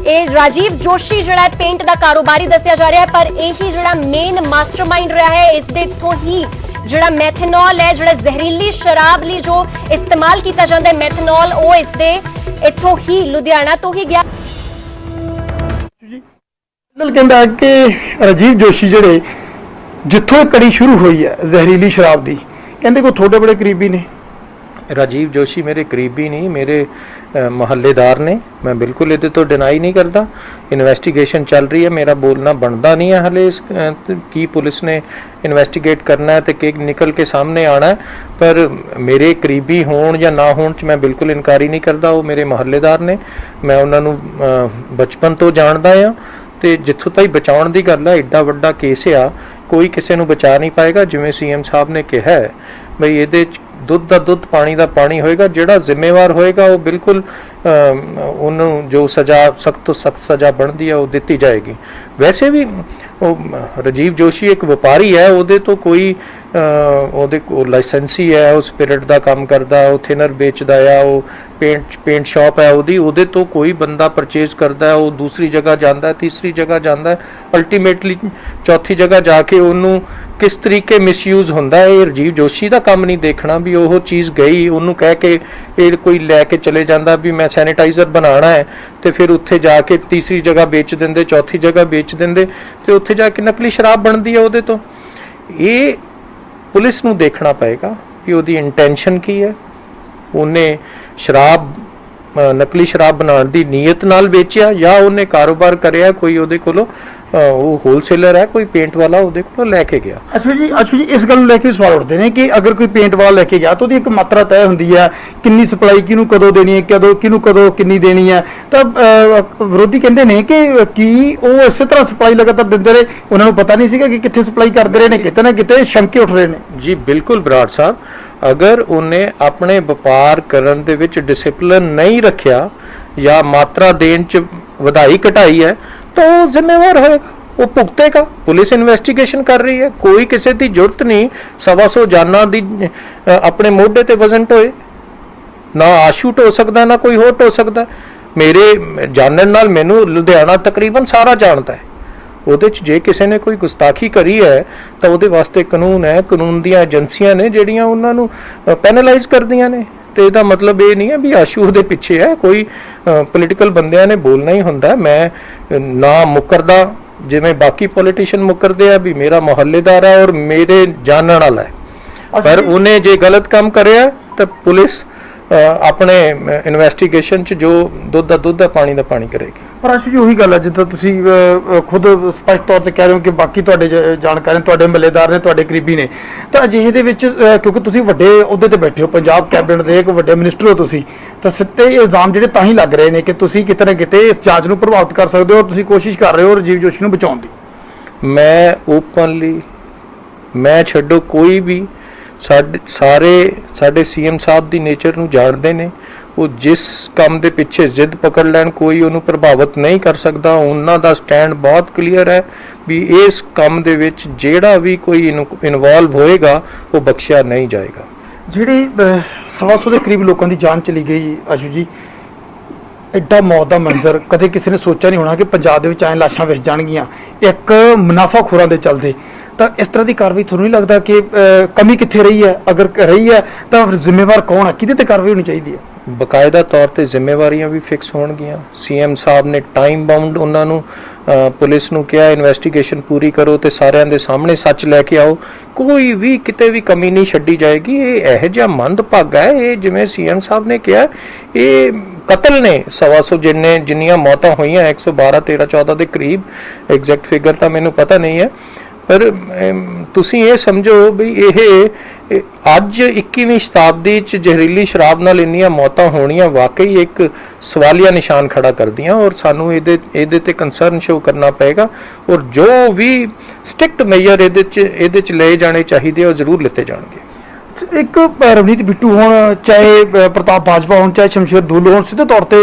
ਇਹ ਰਾਜੀਵ ਜੋਸ਼ੀ ਜਿਹੜਾ ਪੇਂਟ ਦਾ ਕਾਰੋਬਾਰੀ ਦੱਸਿਆ ਜਾ ਰਿਹਾ ਹੈ, ਪਰ ਇਹੀ ਜਿਹੜਾ ਮੇਨ ਮਾਸਟਰਮਾਈਂਡ ਰਿਹਾ ਹੈ। ਇਸ ਦੇ ਤੋਂ ਹੀ ਜਿਹੜਾ ਮੈਥਨੋਲ ਹੈ, ਜਿਹੜਾ ਜ਼ਹਿਰੀਲੀ ਸ਼ਰਾਬ ਲਈ ਜੋ ਇਸਤੇਮਾਲ ਕੀਤਾ ਜਾਂਦਾ ਹੈ ਮੈਥਨੋਲ, ਉਹ ਇਸ ਦੇ ਇੱਥੋਂ ਹੀ ਲੁਧਿਆਣਾ ਤੋਂ ਹੀ ਗਿਆ। ਕਹਿੰਦਾ ਕਿ ਰਾਜੀਵ ਜੋਸ਼ੀ ਜਿਹੜੇ ਜਿੱਥੋਂ ਕੜੀ ਸ਼ੁਰੂ ਹੋਈ ਹੈ ਜ਼ਹਿਰੀਲੀ ਸ਼ਰਾਬ ਦੀ, ਕਹਿੰਦੇ ਕੋਈ ਥੋੜੇ ਬੜੇ ਕਰੀਬੀ ਨੇ। ਰਾਜੀਵ ਜੋਸ਼ੀ ਮੇਰੇ ਕਰੀਬੀ ਨਹੀਂ, ਮੇਰੇ ਮੁਹੱਲੇਦਾਰ ਨੇ। ਮੈਂ ਬਿਲਕੁਲ ਇਹਦੇ ਤੋਂ ਡਿਨਾਈ ਨਹੀਂ ਕਰਦਾ। ਇਨਵੈਸਟੀਗੇਸ਼ਨ ਚੱਲ ਰਹੀ ਹੈ, ਮੇਰਾ ਬੋਲਣਾ ਬਣਦਾ ਨਹੀਂ ਹੈ ਹਲੇ। ਕੀ ਪੁਲਿਸ ਨੇ ਇਨਵੈਸਟੀਗੇਟ ਕਰਨਾ ਹੈ ਤੇ ਕੀ ਨਿਕਲ ਕੇ ਸਾਹਮਣੇ ਆਣਾ ਹੈ, ਪਰ ਮੇਰੇ ਕਰੀਬੀ ਹੋਣ ਜਾਂ ਨਾ ਹੋਣ 'ਚ ਮੈਂ ਬਿਲਕੁਲ ਇਨਕਾਰੀ ਨਹੀਂ ਕਰਦਾ। ਉਹ ਮੇਰੇ ਮੁਹੱਲੇਦਾਰ ਨੇ, ਮੈਂ ਉਹਨਾਂ ਨੂੰ ਬਚਪਨ ਤੋਂ ਜਾਣਦਾ ਹਾਂ ਤੇ ਜਿੱਥੋਂ ਤਾਈਂ ਬਚਾਉਣ ਦੀ ਗੱਲ ਹੈ, ਐਡਾ ਵੱਡਾ ਕੇਸ ਆ, ਕੋਈ ਕਿਸੇ ਨੂੰ ਬਚਾ ਨਹੀਂ ਪਾਏਗਾ। ਜਿਵੇਂ ਸੀਐਮ ਸਾਹਿਬ ਨੇ ਕਿਹਾ ਹੈ ਬਈ ਇਹਦੇ 'ਚ ਦੁੱਧ ਦਾ ਦੁੱਧ, ਪਾਣੀ ਦਾ ਪਾਣੀ ਹੋਏਗਾ। ਜਿਹੜਾ ਜ਼ਿੰਮੇਵਾਰ ਹੋਏਗਾ ਉਹ ਬਿਲਕੁਲ ਉਹਨੂੰ ਜੋ ਸਜ਼ਾ ਸਖਤ ਤੋਂ ਸਖਤ ਸਜ਼ਾ ਬਣਦੀ ਹੈ ਉਹ ਦਿੱਤੀ ਜਾਏਗੀ। ਵੈਸੇ ਵੀ ਉਹ ਰਾਜੀਵ ਜੋਸ਼ੀ ਇੱਕ ਵਪਾਰੀ ਹੈ, ਉਹਦੇ ਤੋਂ ਕੋਈ ਉਹਦੇ ਕੋਲ ਲਾਇਸੈਂਸੀ ਹੈ, ਉਹ ਸਪਿਰਿਟ ਦਾ ਕੰਮ ਕਰਦਾ, ਉਹ ਥਿਨਰ ਵੇਚਦਾ ਆ, ਉਹ ਪੇਂਟ ਸ਼ਾਪ ਹੈ ਉਹਦੇ ਤੋਂ ਕੋਈ ਬੰਦਾ ਪਰਚੇਜ਼ ਕਰਦਾ, ਉਹ ਦੂਸਰੀ ਜਗ੍ਹਾ ਜਾਂਦਾ, ਤੀਸਰੀ ਜਗ੍ਹਾ ਜਾਂਦਾ, ਅਲਟੀਮੇਟਲੀ ਚੌਥੀ ਜਗ੍ਹਾ ਜਾ ਕੇ ਉਹਨੂੰ ਕਿਸ ਤਰੀਕੇ ਮਿਸਯੂਜ਼ ਹੁੰਦਾ ਹੈ। ਇਹ ਰਾਜੀਵ ਜੋਸ਼ੀ ਦਾ ਕੰਮ ਨਹੀਂ ਦੇਖਣਾ ਵੀ ਉਹ ਚੀਜ਼ ਗਈ, ਉਹਨੂੰ ਕਹਿ ਕੇ ਇਹ ਕੋਈ ਲੈ ਕੇ ਚਲੇ ਜਾਂਦਾ ਵੀ ਮੈਂ ਸੈਨੀਟਾਈਜ਼ਰ ਬਣਾਉਣਾ ਹੈ, ਤੇ ਫਿਰ ਉੱਥੇ ਜਾ ਕੇ ਤੀਸਰੀ ਜਗ੍ਹਾ ਵੇਚ ਦਿੰਦੇ, ਚੌਥੀ ਜਗ੍ਹਾ ਵੇਚ ਦਿੰਦੇ, ਤੇ ਉੱਥੇ ਜਾ ਕੇ ਨਕਲੀ ਸ਼ਰਾਬ ਬਣਦੀ ਹੈ ਉਹਦੇ ਤੋਂ। ਇਹ ਪੁਲਿਸ ਨੂੰ ਦੇਖਣਾ ਪਏਗਾ ਕਿ ਉਹਦੀ ਇੰਟੈਂਸ਼ਨ ਕੀ ਹੈ। ਉਹਨੇ ਸ਼ਰਾਬ ਨਕਲੀ ਸ਼ਰਾਬ ਬਣਾਉਣ ਦੀ ਨੀਅਤ ਨਾਲ ਵੇਚਿਆ ਜਾਂ ਉਹਨੇ ਕਾਰੋਬਾਰ ਕਰਿਆ, ਕੋਈ ਉਹਦੇ ਕੋਲੋਂ ਉਹ ਹੋਲਸੇਲਰ ਹੈ, ਕੋਈ ਪੇਂਟ ਵਾਲਾ ਉਹਦੇ ਕੋਲੋਂ ਲੈ ਕੇ ਗਿਆ। ਅੱਛਾ ਜੀ, ਇਸ ਗੱਲ ਨੂੰ ਲੈ ਕੇ ਸਵਾਲ ਉੱਠਦੇ ਨੇ ਕਿ ਅਗਰ ਕੋਈ ਪੇਂਟ ਵਾਲਾ ਲੈ ਕੇ ਗਿਆ ਤਾਂ ਉਹਦੀ ਇੱਕ ਮਾਤਰਾ ਤੈਅ ਹੁੰਦੀ ਹੈ, ਕਿੰਨੀ ਸਪਲਾਈ ਕਿਹਨੂੰ ਕਦੋਂ ਦੇਣੀ ਹੈ, ਕਿਹਨੂੰ ਕਦੋਂ ਕਿੰਨੀ ਦੇਣੀ ਹੈ। ਤਾਂ ਵਿਰੋਧੀ ਕਹਿੰਦੇ ਨੇ ਕਿ ਕੀ ਉਹ ਇਸੇ ਤਰ੍ਹਾਂ ਸਪਲਾਈ ਲਗਾਤਾਰ ਦਿੰਦੇ ਰਹੇ, ਉਹਨਾਂ ਨੂੰ ਪਤਾ ਨਹੀਂ ਸੀਗਾ ਕਿ ਕਿੱਥੇ ਸਪਲਾਈ ਕਰਦੇ ਰਹੇ ਨੇ, ਕਿਤੇ ਨਾ ਕਿਤੇ ਸ਼ੰਕੇ ਉੱਠ ਰਹੇ ਨੇ। ਜੀ ਬਿਲਕੁਲ ਬਰਾੜ ਸਾਹਿਬ, ਅਗਰ ਉਹਨੇ ਆਪਣੇ ਵਪਾਰ ਕਰਨ ਦੇ ਵਿੱਚ ਡਿਸਪਲਿਨ ਨਹੀਂ ਰੱਖਿਆ ਜਾਂ ਮਾਤਰਾ ਦੇਣ 'ਚ ਵਧਾਈ ਘਟਾਈ ਹੈ ਤਾਂ ਉਹ ਜ਼ਿੰਮੇਵਾਰ ਹੋਏਗਾ, ਉਹ ਭੁਗਤੇਗਾ। ਪੁਲਿਸ ਇਨਵੈਸਟੀਗੇਸ਼ਨ ਕਰ ਰਹੀ ਹੈ, ਕੋਈ ਕਿਸੇ ਦੀ ਜ਼ਰੂਰਤ ਨਹੀਂ 125 ਜਾਨਾਂ ਦੀ ਆਪਣੇ ਮੋਢੇ ਤੇ ਵਜ਼ਨ ਢੋਏ। ਨਾ ਆਸ਼ੂ ਢੋ ਸਕਦਾ, ਨਾ ਕੋਈ ਹੋਰ ਢੋ ਸਕਦਾ। ਮੇਰੇ ਜਾਣਨ ਨਾਲ ਮੈਨੂੰ ਲੁਧਿਆਣਾ ਤਕਰੀਬਨ ਸਾਰਾ ਜਾਣਦਾ ਹੈ। ਉਹਦੇ 'ਚ ਜੇ ਕਿਸੇ ਨੇ ਕੋਈ ਗੁਸਤਾਖੀ ਕਰੀ ਹੈ ਤਾਂ ਉਹਦੇ ਵਾਸਤੇ ਕਾਨੂੰਨ ਹੈ, ਕਾਨੂੰਨ ਦੀਆਂ ਏਜੰਸੀਆਂ ਨੇ ਜਿਹੜੀਆਂ ਉਹਨਾਂ ਨੂੰ ਪੈਨਲਾਈਜ਼ ਕਰਦੀਆਂ ਨੇ। ਤੇ ਇਹਦਾ ਮਤਲਬ ਇਹ ਨਹੀਂ ਹੈ ਵੀ ਆਸ਼ੂ ਉਹਦੇ ਪਿੱਛੇ ਹੈ। ਕੋਈ ਪੋਲੀਟੀਕਲ ਬੰਦਿਆਂ ਨੇ ਬੋਲਣਾ ਹੀ ਹੁੰਦਾ। ਮੈਂ ਨਾ ਮੁਕਰਦਾ ਜਿਵੇਂ ਬਾਕੀ ਪੋਲੀਟੀਸ਼ੀਅਨ ਮੁਕਰਦੇ ਆ ਵੀ ਮੇਰਾ ਮੁਹੱਲੇਦਾਰ ਹੈ ਔਰ ਮੇਰੇ ਜਾਣਨ ਵਾਲਾ ਹੈ, ਪਰ ਉਹਨੇ ਜੇ ਗਲਤ ਕੰਮ ਕਰਿਆ ਤਾਂ ਪੁਲਿਸ ਆਪਣੇ ਇਨਵੈਸਟੀਗੇਸ਼ਨ 'ਚ ਜੋ ਦੁੱਧ ਦਾ ਦੁੱਧ ਹੈ, ਪਾਣੀ ਦਾ ਪਾਣੀ ਕਰੇਗੀ। ਪਰ ਆਸ਼ੂ ਜੀ ਉਹੀ ਗੱਲ ਹੈ ਜਿੱਦਾਂ ਤੁਸੀਂ ਖੁਦ ਸਪਸ਼ਟ ਤੌਰ ਤੇ ਕਹਿ ਰਹੇ ਹੋ ਕਿ ਬਾਕੀ ਤੁਹਾਡੇ ਜਾਣਕਾਰ ਨੇ, ਤੁਹਾਡੇ ਮਹੱਲੇਦਾਰ ਨੇ, ਤੁਹਾਡੇ ਕਰੀਬੀ ਨੇ, ਤਾਂ ਅਜਿਹੇ ਦੇ ਵਿੱਚ ਕਿਉਂਕਿ ਤੁਸੀਂ ਵੱਡੇ ਅਹੁਦੇ ਤੇ ਬੈਠੇ ਹੋ, ਪੰਜਾਬ ਕੈਬਨਿਟ ਦੇ ਇੱਕ ਵੱਡੇ ਮਿਨਿਸਟਰ ਹੋ ਤੁਸੀਂ, ਤਾਂ ਸਿੱਧੇ ਇਲਜ਼ਾਮ ਜਿਹੜੇ ਤਾਂ ਹੀ ਲੱਗ ਰਹੇ ਨੇ ਕਿ ਤੁਸੀਂ ਕਿਤੇ ਨਾ ਕਿਤੇ ਇਸ ਜਾਂਚ ਨੂੰ ਪ੍ਰਭਾਵਿਤ ਕਰ ਸਕਦੇ ਹੋ, ਤੁਸੀਂ ਕੋਸ਼ਿਸ਼ ਕਰ ਰਹੇ ਹੋ ਰਾਜੀਵ ਜੋਸ਼ੀ ਨੂੰ ਬਚਾਉਣ ਦੀ। ਮੈਂ ਓਪਨਲੀ, ਮੈਂ ਛੱਡੋ ਕੋਈ ਵੀ, ਸਾਡੇ ਸੀਐਮ ਸਾਹਿਬ ਦੀ ਨੇਚਰ ਨੂੰ ਜਾਣਦੇ ਨੇ। ਉਹ ਜਿਸ ਕੰਮ ਦੇ ਪਿੱਛੇ ਜ਼ਿੱਦ ਪਕੜ ਲੈਣ ਕੋਈ ਉਹਨੂੰ ਪ੍ਰਭਾਵਿਤ ਨਹੀਂ ਕਰ ਸਕਦਾ। ਉਹਨਾਂ ਦਾ ਸਟੈਂਡ ਬਹੁਤ ਕਲੀਅਰ ਹੈ ਵੀ ਇਸ ਕੰਮ ਦੇ ਵਿੱਚ ਜਿਹੜਾ ਵੀ ਕੋਈ ਇਨਵੋਲਵ ਹੋਏਗਾ ਉਹ ਬਖਸ਼ਿਆ ਨਹੀਂ ਜਾਏਗਾ। ਜਿਹੜੇ 125 ਦੇ ਕਰੀਬ ਲੋਕਾਂ ਦੀ ਜਾਨ ਚਲੀ ਗਈ ਆਸ਼ੂ ਜੀ, ਐਡਾ ਮੌਤ ਦਾ ਮੰਜ਼ਰ ਕਦੇ ਕਿਸੇ ਨੇ ਸੋਚਿਆ ਨਹੀਂ ਹੋਣਾ ਕਿ ਪੰਜਾਬ ਦੇ ਵਿੱਚ ਐਂ ਲਾਸ਼ਾਂ ਵਿਸ ਜਾਣਗੀਆਂ ਇੱਕ ਮੁਨਾਫਾਖੋਰਾਂ ਦੇ ਚੱਲਦੇ। ਤਾਂ ਇਸ ਤਰ੍ਹਾਂ ਦੀ ਕਾਰਵਾਈ ਤੁਹਾਨੂੰ ਨਹੀਂ ਲੱਗਦਾ ਕਿ ਕਮੀ ਕਿੱਥੇ ਰਹੀ ਹੈ? ਅਗਰ ਰਹੀ ਹੈ ਤਾਂ ਫਿਰ ਜ਼ਿੰਮੇਵਾਰ ਕੌਣ ਹੈ, ਕਿਹਦੇ ਤੇ ਕਾਰਵਾਈ ਹੋਣੀ ਚਾਹੀਦੀ ਹੈ? ਬਕਾਇਦਾ ਤੌਰ ਤੇ ਜ਼ਿੰਮੇਵਾਰੀਆਂ ਵੀ ਫਿਕਸ ਹੋਣਗੀਆਂ। ਸੀਐਮ ਸਾਹਿਬ ਨੇ ਟਾਈਮ ਬਾਉਂਡ ਉਹਨਾਂ ਨੂੰ ਪੁਲਿਸ ਨੂੰ ਕਿਹਾ ਇਨਵੈਸਟੀਗੇਸ਼ਨ ਪੂਰੀ ਕਰੋ ਤੇ ਸਾਰਿਆਂ ਦੇ ਸਾਹਮਣੇ ਸੱਚ ਲੈ ਕੇ ਆਓ, ਕੋਈ ਵੀ ਕਿਤੇ ਵੀ ਕਮੀ ਨਹੀਂ ਛੱਡੀ ਜਾਏਗੀ। ਇਹ ਇਹੋ ਜਿਹਾ ਮੰਦਭਾਗਾ ਹੈ, ਇਹ ਜਿਵੇਂ ਸੀਐਮ ਸਾਹਿਬ ਨੇ ਕਿਹਾ ਇਹ ਕਤਲ ਨੇ। 125 ਜਿੰਨੀਆਂ ਮੌਤਾਂ ਹੋਈਆਂ 112, 13, 14 ਦੇ ਕਰੀਬ, ਐਗਜ਼ੈਕਟ ਫਿਗਰ ਤਾਂ ਮੈਨੂੰ ਪਤਾ ਨਹੀਂ ਹੈ, ਪਰ ਤੁਸੀਂ ਇਹ ਸਮਝੋ ਵੀ ਇਹ ਅੱਜ 21ਵੀਂ ਸ਼ਤਾਬਦੀ 'ਚ ਜ਼ਹਿਰੀਲੀ ਸ਼ਰਾਬ ਨਾਲ ਇੰਨੀਆਂ ਮੌਤਾਂ ਹੋਣੀਆਂ ਵਾਕਈ ਇੱਕ ਸਵਾਲੀਆ ਨਿਸ਼ਾਨ ਖੜਾ ਕਰਦੀਆਂ, ਔਰ ਸਾਨੂੰ ਇਹਦੇ ਤੇ ਕੰਸਰਨ ਸ਼ੋ ਕਰਨਾ ਪਏਗਾ, ਔਰ ਜੋ ਵੀ ਸਟ੍ਰਿਕਟ ਮੇਜਰ ਇਹਦੇ 'ਚ ਲਏ ਜਾਣੇ ਚਾਹੀਦੇ ਉਹ ਜ਼ਰੂਰ ਲਿੱਤੇ ਜਾਣਗੇ। ਇੱਕ ਰਵਨੀਤ ਬਿੱਟੂ ਹੋਣ, ਚਾਹੇ ਪ੍ਰਤਾਪ ਬਾਜਵਾ ਹੋਣ, ਚਾਹੇ ਸ਼ਮਸ਼ੇਰ ਦੁੱਲ ਹੋਣ, ਸਿੱਧੇ ਤੌਰ ਤੇ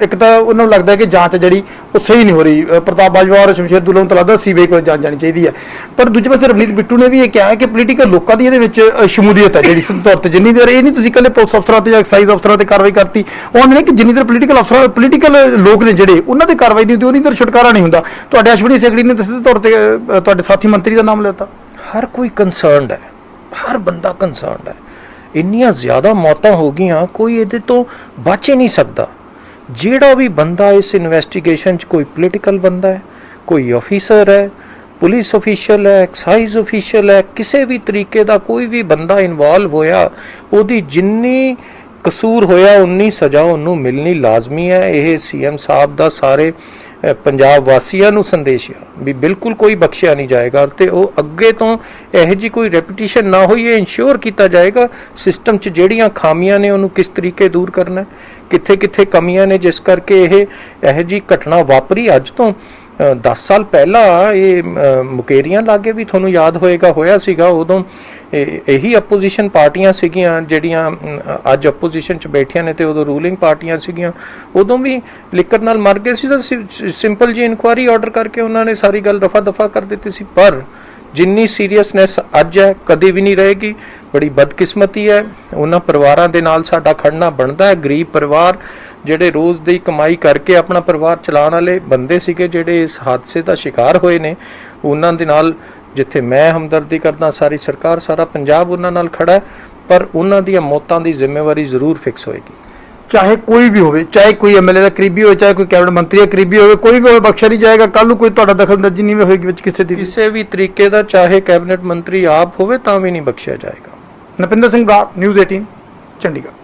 ਇੱਕ ਤਾਂ ਉਹਨਾਂ ਨੂੰ ਲੱਗਦਾ ਕਿ ਜਾਂਚ ਜਿਹੜੀ ਉਹ ਸਹੀ ਨਹੀਂ ਹੋ ਰਹੀ। ਪ੍ਰਤਾਪ ਬਾਜਵਾ ਔਰ ਸ਼ਮਸ਼ੇਰ ਦੁੱਲ ਨੂੰ ਤਾਂ ਲੱਗਦਾ ਸੀਬੀਆਈ ਕੋਲ ਜਾਂਚ ਜਾਣੀ ਚਾਹੀਦੀ ਹੈ, ਪਰ ਦੂਜੇ ਪਾਸੇ ਰਵਨੀਤ ਬਿੱਟੂ ਨੇ ਵੀ ਇਹ ਕਿਹਾ ਹੈ ਕਿ ਪੋਲੀਟੀਕਲ ਲੋਕਾਂ ਦੀ ਇਹਦੇ ਵਿੱਚ ਸ਼ਮੂਲੀਅਤ ਹੈ ਜਿਹੜੀ ਸਿੱਧੇ ਤੌਰ ਤੇ। ਜਿੰਨੀ ਦੇਰ ਇਹ ਨਹੀਂ ਤੁਸੀਂ ਇਕੱਲੇ ਪੁਲਿਸ ਅਫਸਰਾਂ ਤੇ ਜਾਂ ਐਕਸਾਈਜ਼ ਅਫਸਰਾਂ ਤੇ ਕਾਰਵਾਈ ਕਰਤੀ, ਉਹ ਕਹਿੰਦੇ ਨੇ ਕਿ ਜਿੰਨੀ ਦੇਰ ਪੋਲੀਟੀਕਲ ਲੋਕ ਨੇ ਜਿਹੜੇ ਉਹਨਾਂ ਤੇ ਕਾਰਵਾਈ ਨਹੀਂ ਹੁੰਦੀ ਉਨੀ ਦੇਰ ਛੁਟਕਾਰਾ ਨਹੀਂ ਹੁੰਦਾ। ਤੁਹਾਡੇ ਅਸ਼ਵਨੀ ਸੈਕਟਰੀ ਨੇ ਸਿੱਧੇ ਤੌਰ ਤੇ ਤੁਹਾਡੇ ਸਾਥੀ ਮੰਤਰੀ ਦਾ ਨਾਮ ਲਿਆ। ਹਰ ਕੋਈ ਕੰਸਰਨਡ ਹੈ, ਹਰ ਬੰਦਾ ਕੰਸਰਨਡ ਹੈ। ਇੰਨੀਆਂ ਜ਼ਿਆਦਾ ਮੌਤਾਂ ਹੋ ਗਈਆਂ, ਕੋਈ ਇਹਦੇ ਤੋਂ ਬਚ ਹੀ ਨਹੀਂ ਸਕਦਾ। ਜਿਹੜਾ ਵੀ ਬੰਦਾ ਇਸ ਇਨਵੈਸਟੀਗੇਸ਼ਨ 'ਚ ਕੋਈ ਪੋਲੀਟੀਕਲ ਬੰਦਾ ਹੈ, ਕੋਈ ਆਫੀਸਰ ਹੈ, ਪੁਲਿਸ ਅਫੀਸ਼ੀਅਲ ਹੈ, ਐਕਸਾਈਜ਼ ਅਫੀਸ਼ੀਅਲ ਹੈ, ਕਿਸੇ ਵੀ ਤਰੀਕੇ ਦਾ ਕੋਈ ਵੀ ਬੰਦਾ ਇਨਵੋਲਵ ਹੋਇਆ, ਉਹਦੀ ਜਿੰਨੀ ਕਸੂਰ ਹੋਇਆ ਉਨੀ ਸਜ਼ਾ ਉਹਨੂੰ ਮਿਲਣੀ ਲਾਜ਼ਮੀ ਹੈ। ਇਹ ਸੀਐਮ ਸਾਹਿਬ ਦਾ ਸਾਰੇ ਪੰਜਾਬ ਵਾਸੀਆਂ ਨੂੰ ਸੰਦੇਸ਼ ਆ ਵੀ ਬਿਲਕੁਲ ਕੋਈ ਬਖਸ਼ਿਆ ਨਹੀਂ ਜਾਏਗਾ, ਤੇ ਉਹ ਅੱਗੇ ਤੋਂ ਇਹੋ ਜਿਹੀ ਕੋਈ ਰੈਪੀਟੀਸ਼ਨ ਨਾ ਹੋਈ, ਇਹ ਇਨਸ਼ੋਰ ਕੀਤਾ ਜਾਏਗਾ ਸਿਸਟਮ 'ਚ ਜਿਹੜੀਆਂ ਖਾਮੀਆਂ ਨੇ ਉਹਨੂੰ ਕਿਸ ਤਰੀਕੇ ਦੂਰ ਕਰਨਾ, ਕਿੱਥੇ ਕਮੀਆਂ ਨੇ ਜਿਸ ਕਰਕੇ ਇਹੋ ਜਿਹੀ ਘਟਨਾ ਵਾਪਰੀ। ਅੱਜ ਤੋਂ 10 ਸਾਲ ਪਹਿਲਾਂ ਇਹ ਮੁਕੇਰੀਆਂ ਲਾਗੇ ਵੀ ਤੁਹਾਨੂੰ ਯਾਦ ਹੋਇਆ ਸੀਗਾ, ਉਦੋਂ ਇਹੀ ਆਪੋਜੀਸ਼ਨ ਪਾਰਟੀਆਂ ਸੀਗੀਆਂ ਜਿਹੜੀਆਂ ਅੱਜ ਆਪੋਜੀਸ਼ਨ 'ਚ ਬੈਠੀਆਂ ਨੇ ਤੇ ਉਦੋਂ ਰੂਲਿੰਗ ਪਾਰਟੀਆਂ ਸੀਗੀਆਂ, ਉਦੋਂ ਵੀ ਲਿਕਰ ਨਾਲ ਮਰ ਗਏ ਸੀ ਤਾਂ ਸਿੰਪਲ ਜੀ ਇਨਕੁਆਇਰੀ ਆਰਡਰ ਕਰਕੇ ਉਹਨਾਂ ਨੇ ਸਾਰੀ ਗੱਲ ਦਫਾ ਕਰ ਦਿੱਤੀ ਸੀ। ਪਰ ਜਿੰਨੀ ਸੀਰੀਅਸਨੈਸ ਅੱਜ ਹੈ ਕਦੇ ਵੀ ਨਹੀਂ ਰਹੇਗੀ। ਬੜੀ ਬਦਕਿਸਮਤੀ ਹੈ, ਉਹਨਾਂ ਪਰਿਵਾਰਾਂ ਦੇ ਨਾਲ ਸਾਡਾ ਖੜਨਾ ਬਣਦਾ ਹੈ। ਗਰੀਬ ਪਰਿਵਾਰ ਜਿਹੜੇ ਰੋਜ਼ ਦੀ ਕਮਾਈ ਕਰਕੇ ਆਪਣਾ ਪਰਿਵਾਰ ਚਲਾਉਣ ਵਾਲੇ ਬੰਦੇ ਸੀਗੇ, ਜਿਹੜੇ ਇਸ ਹਾਦਸੇ ਦਾ ਸ਼ਿਕਾਰ ਹੋਏ ਨੇ, ਉਹਨਾਂ ਦੇ ਨਾਲ ਜਿੱਥੇ ਮੈਂ ਹਮਦਰਦੀ ਕਰਦਾ, ਸਾਰੀ ਸਰਕਾਰ, ਸਾਰਾ ਪੰਜਾਬ ਉਹਨਾਂ ਨਾਲ ਖੜਾ ਹੈ। ਪਰ ਉਹਨਾਂ ਦੀਆਂ ਮੌਤਾਂ ਦੀ ਜ਼ਿੰਮੇਵਾਰੀ ਜ਼ਰੂਰ ਫਿਕਸ ਹੋਏਗੀ। ਚਾਹੇ ਕੋਈ ਵੀ ਹੋਵੇ, ਚਾਹੇ ਕੋਈ ਐਮਐਲਏ ਦਾ ਕਰੀਬੀ ਹੋਵੇ, ਚਾਹੇ ਕੋਈ ਕੈਬਨਿਟ ਮੰਤਰੀ ਦਾ ਕਰੀਬੀ ਹੋਵੇ, ਕੋਈ ਵੀ ਹੋਵੇ, ਬਖਸ਼ਿਆ ਨਹੀਂ ਜਾਏਗਾ। ਕੱਲ ਨੂੰ ਕੋਈ ਤੁਹਾਡਾ ਦਖਲਅੰਦਾਜ਼ੀ ਨਹੀਂ ਹੋਏਗੀ ਵਿੱਚ ਕਿਸੇ ਦੀ ਵੀ। ਕਿਸੇ ਵੀ ਤਰੀਕੇ ਦਾ, ਚਾਹੇ ਕੈਬਨਿਟ ਮੰਤਰੀ ਆਪ ਹੋਵੇ ਤਾਂ ਵੀ ਨਹੀਂ ਬਖਸ਼ਿਆ ਜਾਏਗਾ। ਨਪਿੰਦਰ ਸਿੰਘ ਬਰਾੜ, ਨਿਊਜ਼ 18 ਚੰਡੀਗੜ੍ਹ।